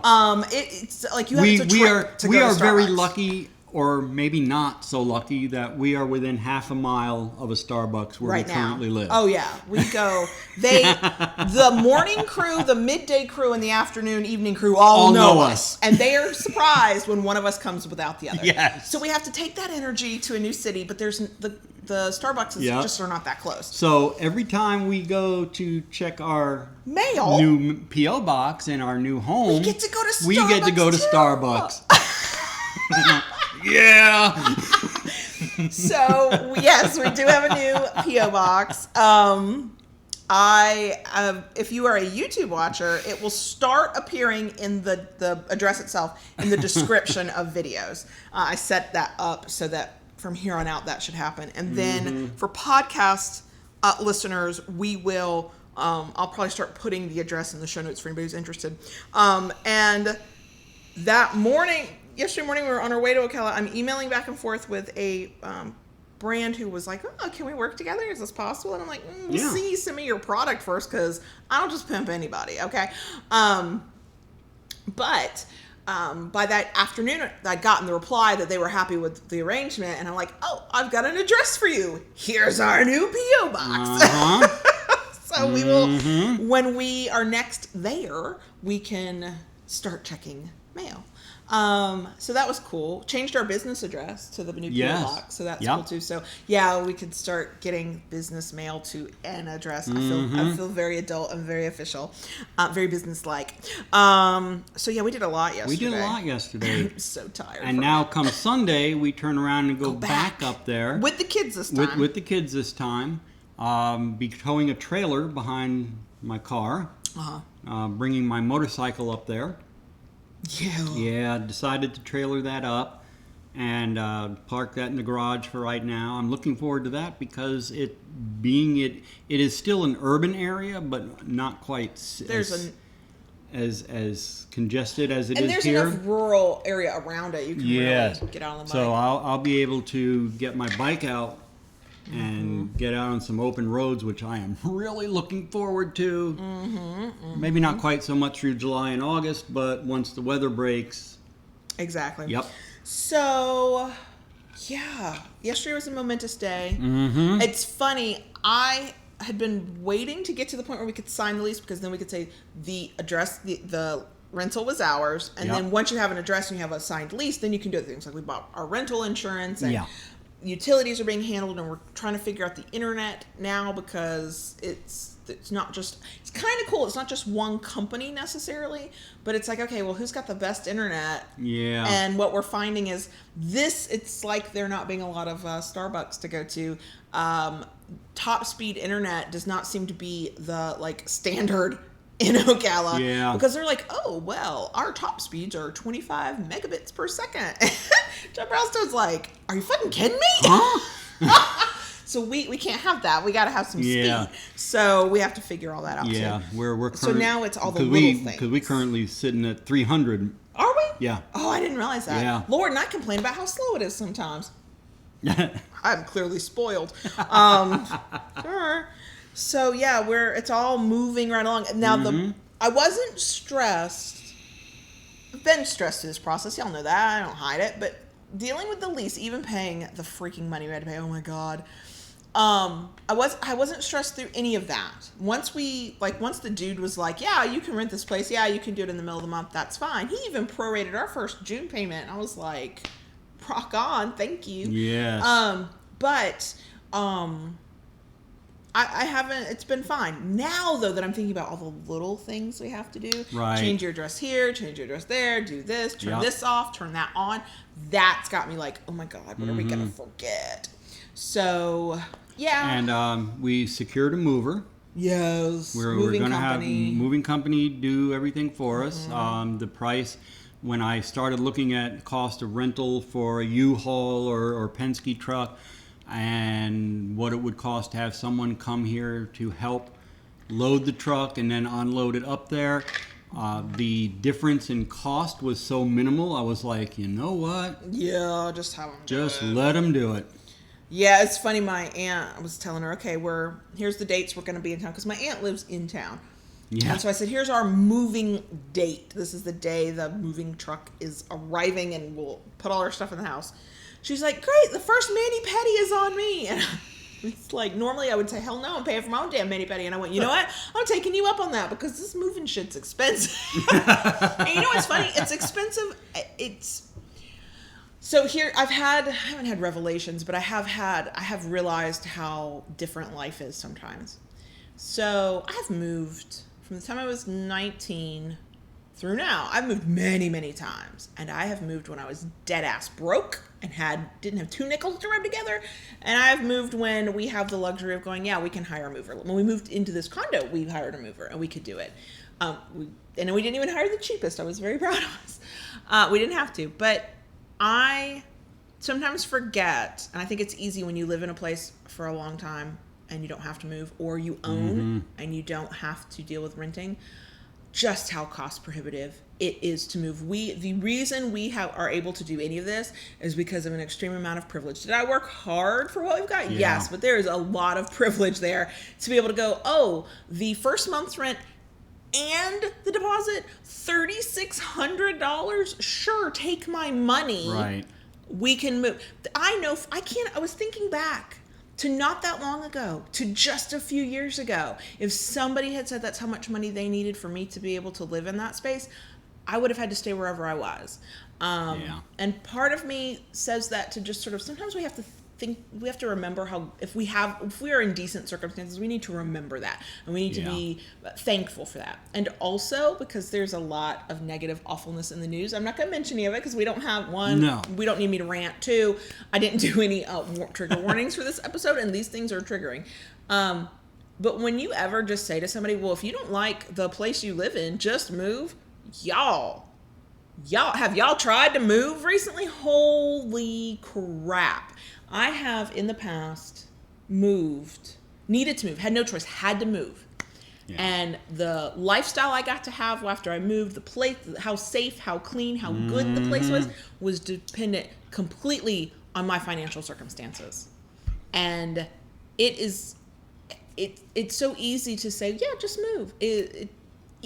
It's like you have to trek to go to Starbucks. We are very lucky, or maybe not so lucky, that we are within half a mile of a Starbucks where we currently live. Oh yeah, we go. The morning crew, the midday crew, and the afternoon, evening crew all know us, and they are surprised when one of us comes without the other. Yes. So we have to take that energy to a new city, but there's the Starbucks just are not that close. So every time we go to check our mail, new PO box in our new home, we get to go to Starbucks. We get to go to Starbucks. Yeah. So yes, we do have a new PO box. If you are a YouTube watcher, it will start appearing in the address itself in the description of videos. I set that up so that from here on out that should happen. And then for podcast listeners, we will. I'll probably start putting the address in the show notes for anybody who's interested. And that morning. Yesterday morning, we were on our way to Ocala. I'm emailing back and forth with a brand who was like, oh, can we work together? Is this possible? And I'm like, we'll see. Send me your product first because I don't just pimp anybody, okay? But by that afternoon, I'd gotten the reply that they were happy with the arrangement. And I'm like, oh, I've got an address for you. Here's our new P.O. box. So we will, when we are next there, we can start checking mail. So that was cool. Changed our business address to the new PO box, so that's cool too. So yeah, we could start getting business mail to an address. I feel very adult and very official, very business-like. So yeah, we did a lot yesterday. I'm so tired. And now come Sunday, we turn around and go back up there with the kids this time. With the kids this time, be towing a trailer behind my car, bringing my motorcycle up there. Yeah, decided to trailer that up and park that in the garage for right now. I'm looking forward to that because it is still an urban area, but not quite as congested as it is here. And there's enough rural area around it. You can really get out on the bike. So I'll be able to get my bike out and get out on some open roads, which I am really looking forward to. Maybe not quite so much through July and August, but once the weather breaks. Exactly. Yep. So, yeah, yesterday was a momentous day. It's funny. had been waiting to get to the point where we could sign the lease, because then we could say the address, the rental was ours, and then once you have an address and you have a signed lease, then you can do other things. Like we bought our rental insurance, and utilities are being handled, and we're trying to figure out the internet now, because it's not just, it's kind of cool. It's not just one company necessarily, but it's like, okay, well, who's got the best internet? Yeah. And what we're finding is it's like there not being a lot of Starbucks to go to. Top speed internet does not seem to be the like standard in Ocala. Yeah. Because they're like, oh, well, our top speeds are 25 megabits per second. John Brownstone's like, are you fucking kidding me? Huh? So we can't have that. We got to have some speed. So we have to figure all that out. Yeah, too. we're so now it's all the little things. Because we currently sitting at 300. Are we? Yeah. Oh, I didn't realize that. Yeah. Lord, and I complain about how slow it is sometimes. I'm clearly spoiled. Sure. So yeah, it's all moving right along. Now I wasn't stressed. I've been stressed through this process. Y'all know that. I don't hide it. But dealing with the lease, even paying the freaking money we had to pay. Oh my God. I wasn't stressed through any of that. Once the dude was like, yeah, you can rent this place. Yeah, you can do it in the middle of the month. That's fine. He even prorated our first June payment. I was like, rock on. Thank you. Yes. I haven't, it's been fine. Now, though, that I'm thinking about all the little things we have to do. Right. Change your address here, change your address there, do this, turn this off, turn that on. That's got me like, oh my God, what are we going to forget? So, yeah. And we secured a mover. Yes. We're going to have moving company do everything for us. The price, when I started looking at cost of rental for a U-Haul or Penske truck, and what it would cost to have someone come here to help load the truck and then unload it up there. The difference in cost was so minimal, I was like, you know what? Yeah, just have them do it. Let them do it. Yeah, it's funny. My aunt, I was telling her, okay, here's the dates we're going to be in town, because my aunt lives in town. Yeah. And so I said, here's our moving date. This is the day the moving truck is arriving, and we'll put all our stuff in the house. She's like, great, the first mani-pedi is on me. And it's like, normally I would say, hell no, I'm paying for my own damn mani-pedi. And I went, you know what? I'm taking you up on that, because this moving shit's expensive. And you know what's funny? It's expensive. So here, I haven't had revelations, but I have realized how different life is sometimes. So I've moved from the time I was 19 through now. I've moved many, many times. And I have moved when I was dead ass broke and didn't have 2 nickels to rub together. And I've moved when we have the luxury of going, yeah, we can hire a mover. When we moved into this condo, we hired a mover and we could do it. And we didn't even hire the cheapest. I was very proud of us. We didn't have to. But I sometimes forget, and I think it's easy when you live in a place for a long time and you don't have to move, or you own and you don't have to deal with renting, just how cost prohibitive it is to move. The reason we are able to do any of this is because of an extreme amount of privilege. Did I work hard for what we've got? Yeah. Yes, but there is a lot of privilege there to be able to go, oh, the first month's rent and the deposit, $3,600. Sure, take my money. Right. We can move. I was thinking back to not that long ago, to just a few years ago. If somebody had said that's how much money they needed for me to be able to live in that space, I would have had to stay wherever I was. And part of me says that to just sort of, sometimes we have to remember how, if we are in decent circumstances, we need to remember that, and we need to be thankful for that. And also, because there's a lot of negative awfulness in the news, I'm not going to mention any of it because we don't have one. No. We don't need me to rant. 2, I didn't do any trigger warnings for this episode, and these things are triggering. But when you ever just say to somebody, well, if you don't like the place you live in, just move. Y'all, have y'all tried to move recently? Holy crap. I have in the past needed to move, had no choice, had to move. Yeah. And the lifestyle I got to have after I moved, the place, how safe, how clean, how good the place was dependent completely on my financial circumstances. And it's so easy to say, yeah, just move.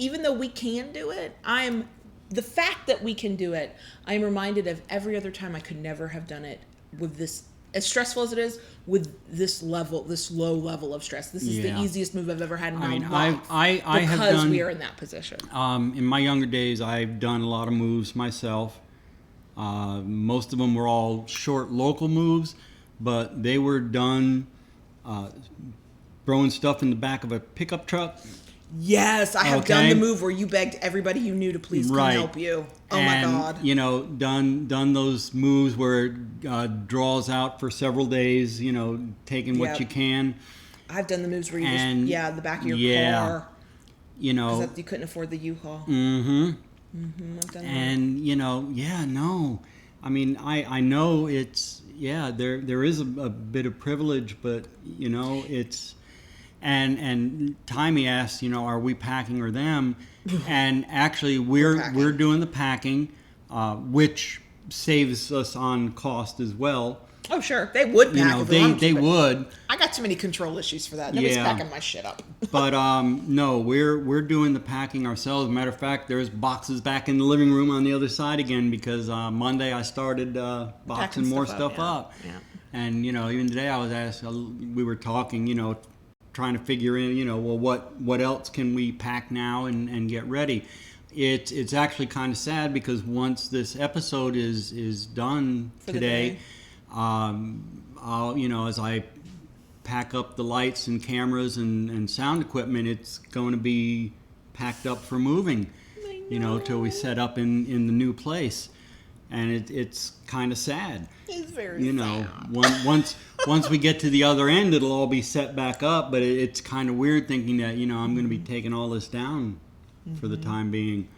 Even though we can do it, the fact that we can do it, I'm reminded of every other time I could never have done it with this as stressful as it is, with this low level of stress. This is the easiest move I've ever had in my life. I have because done, we are in that position. In my younger days, I've done a lot of moves myself. Most of them were all short local moves, but they were done throwing stuff in the back of a pickup truck. Yes, I have done the move where you begged everybody you knew to please come help you. Oh my God. You know, done those moves where it draws out for several days, you know, taking what you can. I've done the moves where you just, the back of your car. You know. Because you couldn't afford the U-Haul. Mm-hmm. I've done and, that. you know, no. I mean, I know it's, there is a bit of privilege, but, you know, it's... And Timey asked, you know, are we packing or them? And actually, we're doing the packing, which saves us on cost as well. Oh, sure. They would pack. You know, they would. I got too many control issues for that. Nobody's packing my shit up. But no, we're doing the packing ourselves. Matter of fact, there's boxes back in the living room on the other side again because Monday I started boxing more stuff up. Yeah. And you know, even today I was asked. We were talking. You know, trying to figure in, you know, well, what else can we pack now and get ready? It's actually kind of sad because once this episode is done for today, I'll, you know, as I pack up the lights and cameras and sound equipment, it's going to be packed up for moving, you know, till we set up in the new place. And it's kind of sad. It's very you know, once we get to the other end, it'll all be set back up. But it's kind of weird thinking that, you know, I'm going to be taking all this down for the time being.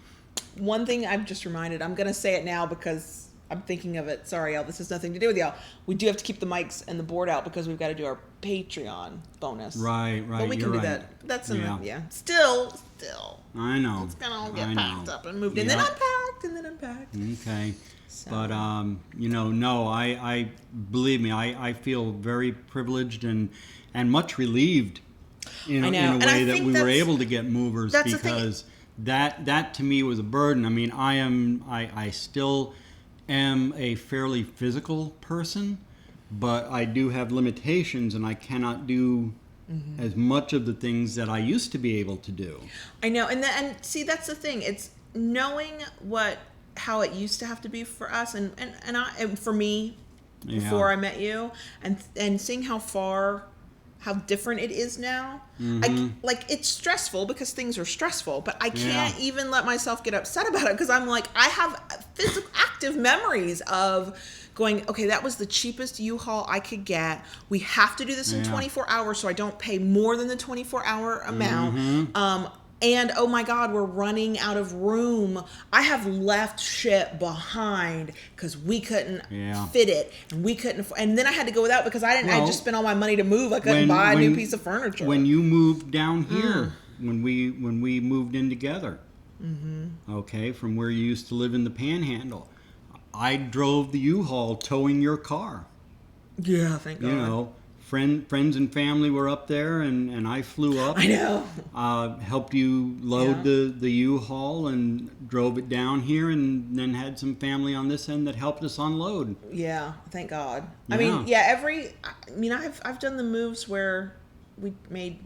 One thing I'm just reminded, I'm going to say it now because I'm thinking of it. Sorry, y'all, this has nothing to do with y'all. We do have to keep the mics and the board out because we've got to do our Patreon bonus. Right. But we can do that. That's Still. I know. It's going to all get packed up and moved, and then unpacked, and then unpacked. Okay. So. But, you know, no, I believe me, I feel very privileged and much relieved in a way that we were able to get movers because that to me was a burden. I mean, I still am a fairly physical person, but I do have limitations and I cannot do as much of the things that I used to be able to do. I know. And see, that's the thing. It's knowing how it used to have to be for us and for me before I met you and seeing how different it is now. It's stressful because things are stressful, but I can't even let myself get upset about it because I'm like, I have physical active memories of going, okay, that was the cheapest U-Haul I could get. We have to do this in 24 hours so I don't pay more than the 24-hour amount. And oh my God, we're running out of room. I have left shit behind because we couldn't fit it, and we couldn't. And then I had to go without because I just spent all my money to move. I couldn't buy a new piece of furniture. When you moved down here, when we moved in together, okay, from where you used to live in the Panhandle, I drove the U-Haul towing your car. Yeah, thank God. You know. Friends and family were up there, and I flew up. I know. Helped you load the U-Haul and drove it down here, and then had some family on this end that helped us unload. Yeah, thank God. Yeah. I mean, I've done the moves where we made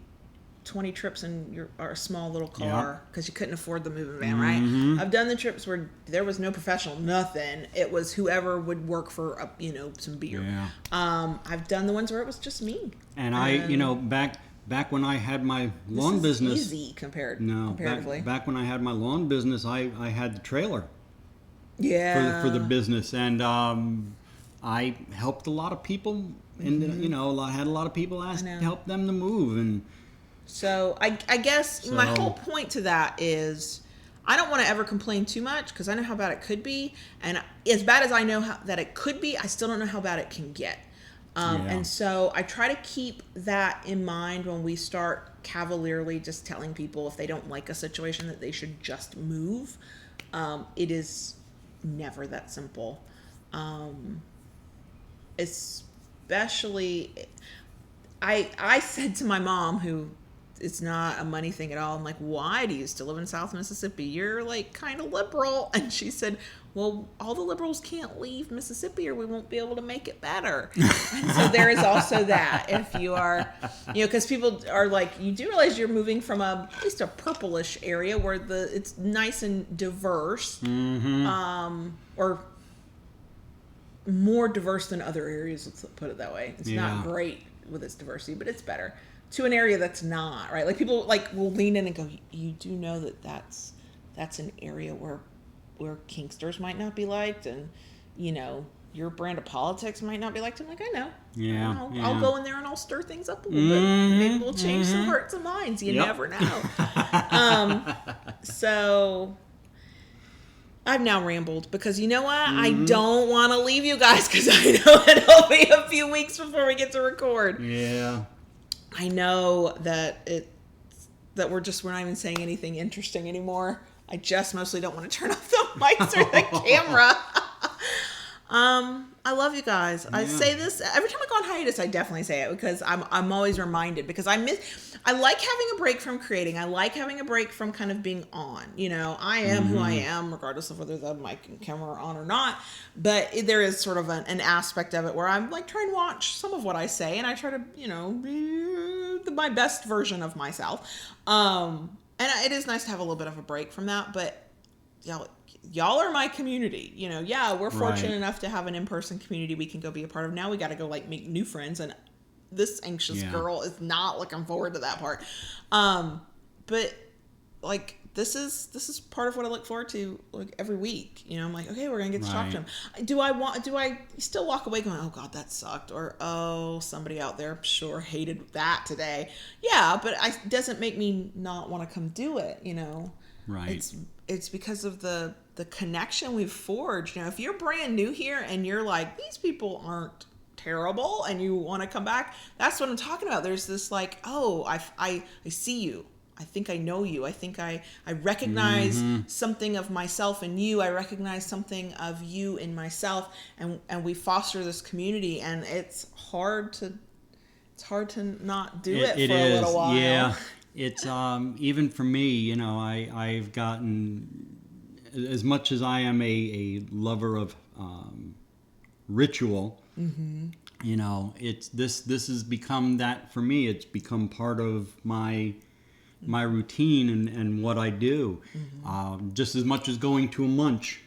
20 trips in our small little car because you couldn't afford the moving van, right? I've done the trips where there was no professional, nothing. It was whoever would work for some beer. Yeah. I've done the ones where it was just me. And I, you know, back when I had my lawn business, easy comparatively. Back when I had my lawn business, I had the trailer. Yeah. For the business, and I helped a lot of people, and you know, had a lot of people ask to help them to move, and. So I guess my whole point to that is I don't want to ever complain too much because I know how bad it could be. And as bad as I know that it could be, I still don't know how bad it can get. And so I try to keep that in mind when we start cavalierly just telling people if they don't like a situation that they should just move. It is never that simple. Especially, I said to my mom, who it's not a money thing at all. I'm like, why do you still live in South Mississippi? You're like kind of liberal. And she said, well, all the liberals can't leave Mississippi or we won't be able to make it better. And so there is also that. If you are, because people are like, you do realize you're moving from at least a purplish area where it's nice and diverse, or more diverse than other areas. Let's put it that way. It's not great with its diversity, but it's better, to an area that's not, right? Like people will lean in and go, you do know that's an area where kinksters might not be liked, and your brand of politics might not be liked. I'm like, I know. Yeah. I'll go in there and I'll stir things up a little bit. Maybe we'll change some hearts and minds. You never know. So I've now rambled because you know what? I don't want to leave you guys because I know it'll be a few weeks before we get to record. Yeah. I know that we're not even saying anything interesting anymore. I just mostly don't want to turn off the mics or the camera. I love you guys. I say this every time I go on hiatus. I definitely say it because I'm always reminded, because I like having a break from creating. I like having a break from kind of being on. I am who I am, regardless of whether the mic and camera are on or not. But there is sort of an aspect of it where I'm like trying to watch some of what I say, and I try to be my best version of myself. And it is nice to have a little bit of a break from that, but y'all are my community. We're fortunate enough to have an in-person community we can go be a part of. Now we got to go make new friends, and this anxious girl is not looking forward to that part. But this is part of what I look forward to every week. I'm like, okay, we're gonna get to talk to him. Do I still walk away going, oh God, that sucked, or oh, somebody out there sure hated that today? Yeah, but it doesn't make me not want to come do it. Right. It's because of the connection we've forged. If you're brand new here and you're like, these people aren't terrible, and you want to come back, that's what I'm talking about. There's this oh, I see you. I think I know you. I think I recognize something of myself in you. I recognize something of you in myself, and we foster this community, and it's hard to not do it for a little while. Yeah. It's even for me, I've gotten, as much as I am a lover of ritual, it's this has become that for me. It's become part of my routine and what I do, just as much as going to a munch.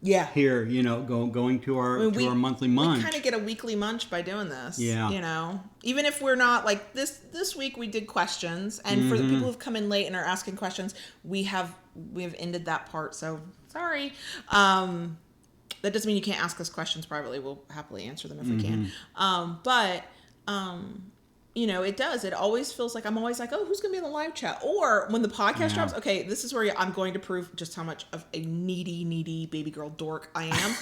Yeah. Here, going to our monthly munch. We kind of get a weekly munch by doing this. Yeah. Even if we're not this week we did questions, and for the people who've come in late and are asking questions, we have ended that part. So sorry. That doesn't mean you can't ask us questions privately. We'll happily answer them if we can. It does. It always feels like I'm always like, oh, who's going to be in the live chat? Or when the podcast drops, okay, this is where I'm going to prove just how much of a needy baby girl dork I am.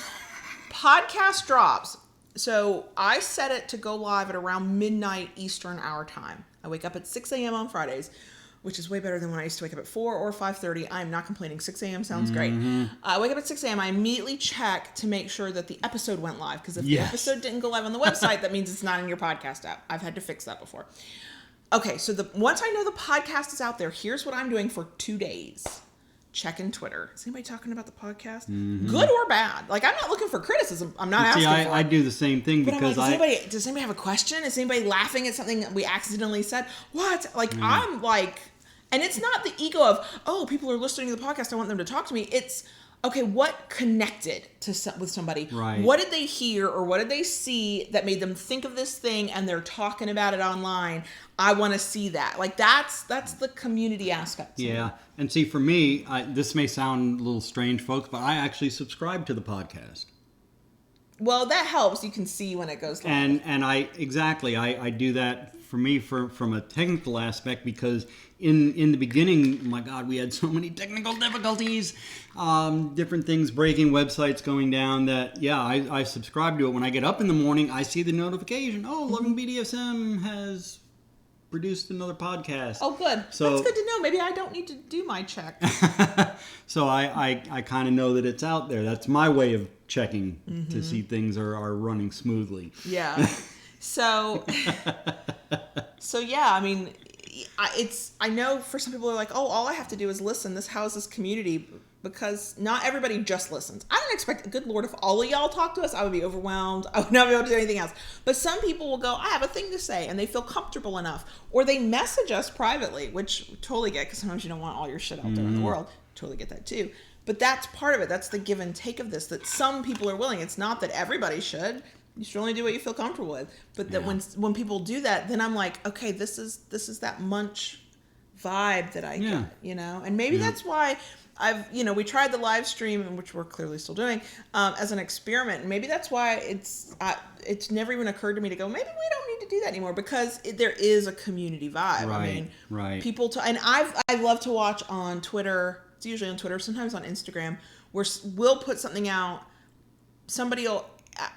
Podcast drops. So I set it to go live at around midnight Eastern Hour Time. I wake up at 6 a.m. on Fridays, which is way better than when I used to wake up at 4 or 5:30. I'm not complaining. 6 a.m. sounds great. I wake up at 6 a.m. I immediately check to make sure that the episode went live. Because if the episode didn't go live on the website, that means it's not in your podcast app. I've had to fix that before. Okay, so once I know the podcast is out there, here's what I'm doing for 2 days. Checking Twitter. Is anybody talking about the podcast? Good or bad? I'm not looking for criticism. I'm not asking for it. I do the same thing, but because does anybody have a question? Is anybody laughing at something we accidentally said? What? I'm like... And it's not the ego of, oh, people are listening to the podcast, I want them to talk to me. It's, okay, what connected with somebody? Right. What did they hear or what did they see that made them think of this thing, and they're talking about it online? I want to see that. That's the community aspect. Yeah. And see, for me, this may sound a little strange, folks, but I actually subscribe to the podcast. Well, that helps. You can see when it goes live. And I do that for me from a technical aspect, because in the beginning, my God, we had so many technical difficulties, different things breaking, websites going down, that I subscribe to it. When I get up in the morning, I see the notification. Oh, Loving BDSM has produced another podcast. Oh, good. So, that's good to know. Maybe I don't need to do my check. So I kind of know that it's out there. That's my way of checking to see things are running smoothly. Yeah. So yeah, I mean, I know for some people are like, oh, all I have to do is listen. This houses community, because not everybody just listens. I don't expect, good Lord, if all of y'all talk to us, I would be overwhelmed. I would not be able to do anything else. But some people will go, I have a thing to say, and they feel comfortable enough. Or they message us privately, which we totally get, because sometimes you don't want all your shit out there in the world. Totally get that too. But that's part of it. That's the give and take of this, that some people are willing. It's not that everybody should. You should only do what you feel comfortable with. But that when people do that, then I'm like, okay, this is that munch vibe that I get, you know? And maybe that's why we tried the live stream, which we're clearly still doing, as an experiment. And maybe that's why it's never even occurred to me to go, maybe we don't need to do that anymore, because there is a community vibe. Right, I mean, people, and I love to watch on Twitter. It's usually on Twitter, sometimes on Instagram, where we'll put something out, somebody will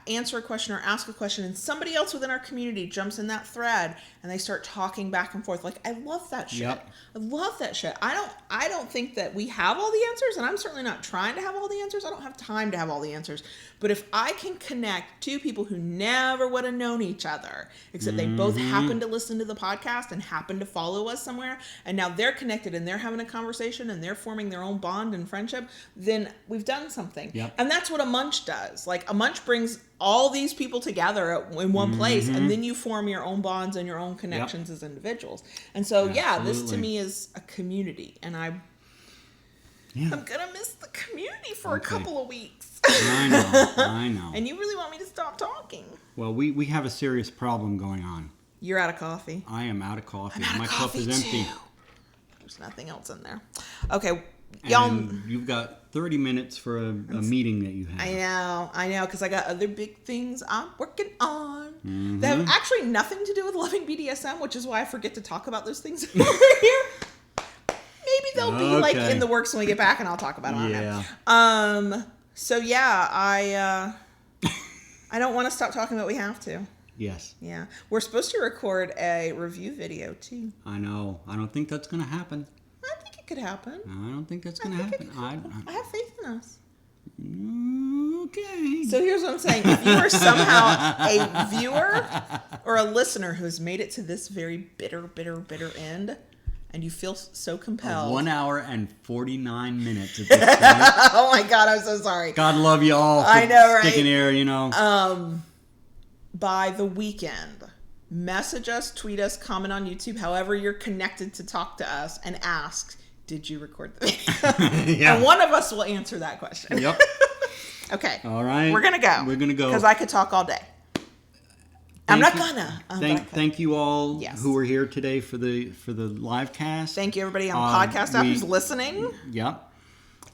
answer a question or ask a question, and somebody else within our community jumps in that thread and they start talking back and forth. Like, I love that shit. I love that shit. I don't think that we have all the answers, and I'm certainly not trying to have all the answers. I don't have time to have all the answers. But if I can connect two people who never would have known each other, except they both happen to listen to the podcast and happen to follow us somewhere, and now they're connected and they're having a conversation and they're forming their own bond and friendship, then we've done something. And that's what a munch does. Like, a munch brings all these people together in one place, and then you form your own bonds and your own connections as individuals. And so, this to me is a community, and I'm gonna miss the community for a couple of weeks. I know. And you really want me to stop talking? Well, we have a serious problem going on. You're out of coffee. I am out of coffee. I'm out My of cup coffee is empty. too. There's nothing else in there. Okay, y'all. And you've got 30 minutes for a meeting that you have. I know, because I got other big things I'm working on that have actually nothing to do with loving BDSM, which is why I forget to talk about those things over here. Maybe they'll be like in the works when we get back, and I'll talk about them. Yeah. So yeah, I don't want to stop talking, but we have to. Yes. Yeah, we're supposed to record a review video too. I know. I don't think that's going to happen. I think it could happen. I don't think that's going to happen. I have faith in us. Okay. So here's what I'm saying. If you are somehow a viewer or a listener who has made it to this very bitter end, and you feel so compelled. 1 hour and 49 minutes at this point. Oh my God, I'm so sorry. God love you all for I know, right? sticking here, you know. By the weekend, message us, tweet us, comment on YouTube, however you're connected to talk to us, and ask, did you record the video? And one of us will answer that question. Yep. Okay. All right. We're going to go. We're going to go. Because I could talk all day. Thank you all who were here today for the live cast. Thank you, everybody on podcast app who's listening. Yep.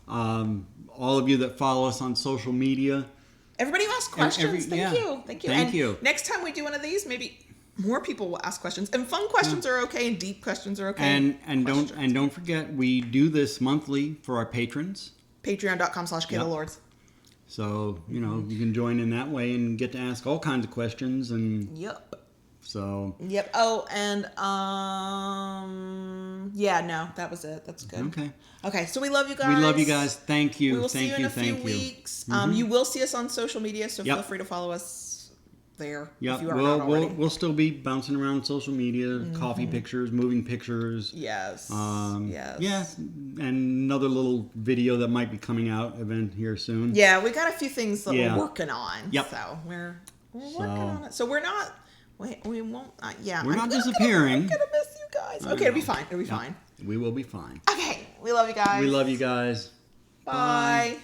All of you that follow us on social media. Everybody who asked questions. Thank you. Thank you. Next time we do one of these, maybe more people will ask questions. And fun questions are okay, and deep questions are okay. And don't forget, we do this monthly for our patrons. Patreon.com/KaylaLords. So, you know, you can join in that way and get to ask all kinds of questions. And So. Yep. Oh, and that was it. That's good. Okay. So we love you guys. We love you guys. Thank you. We will see you in a few weeks. You will see us on social media, so feel free to follow us there. Yep. If you are not already. We'll still be bouncing around social media, coffee pictures, moving pictures. Yes. Yes. Yeah. And another little video that might be coming out event here soon. Yeah, we got a few things that we're working on. Yep. So we're working on it. So we're not. We won't. We're not disappearing. I'm gonna miss you guys. Okay, it'll be fine. It'll be fine. We will be fine. Okay, we love you guys. We love you guys. Bye.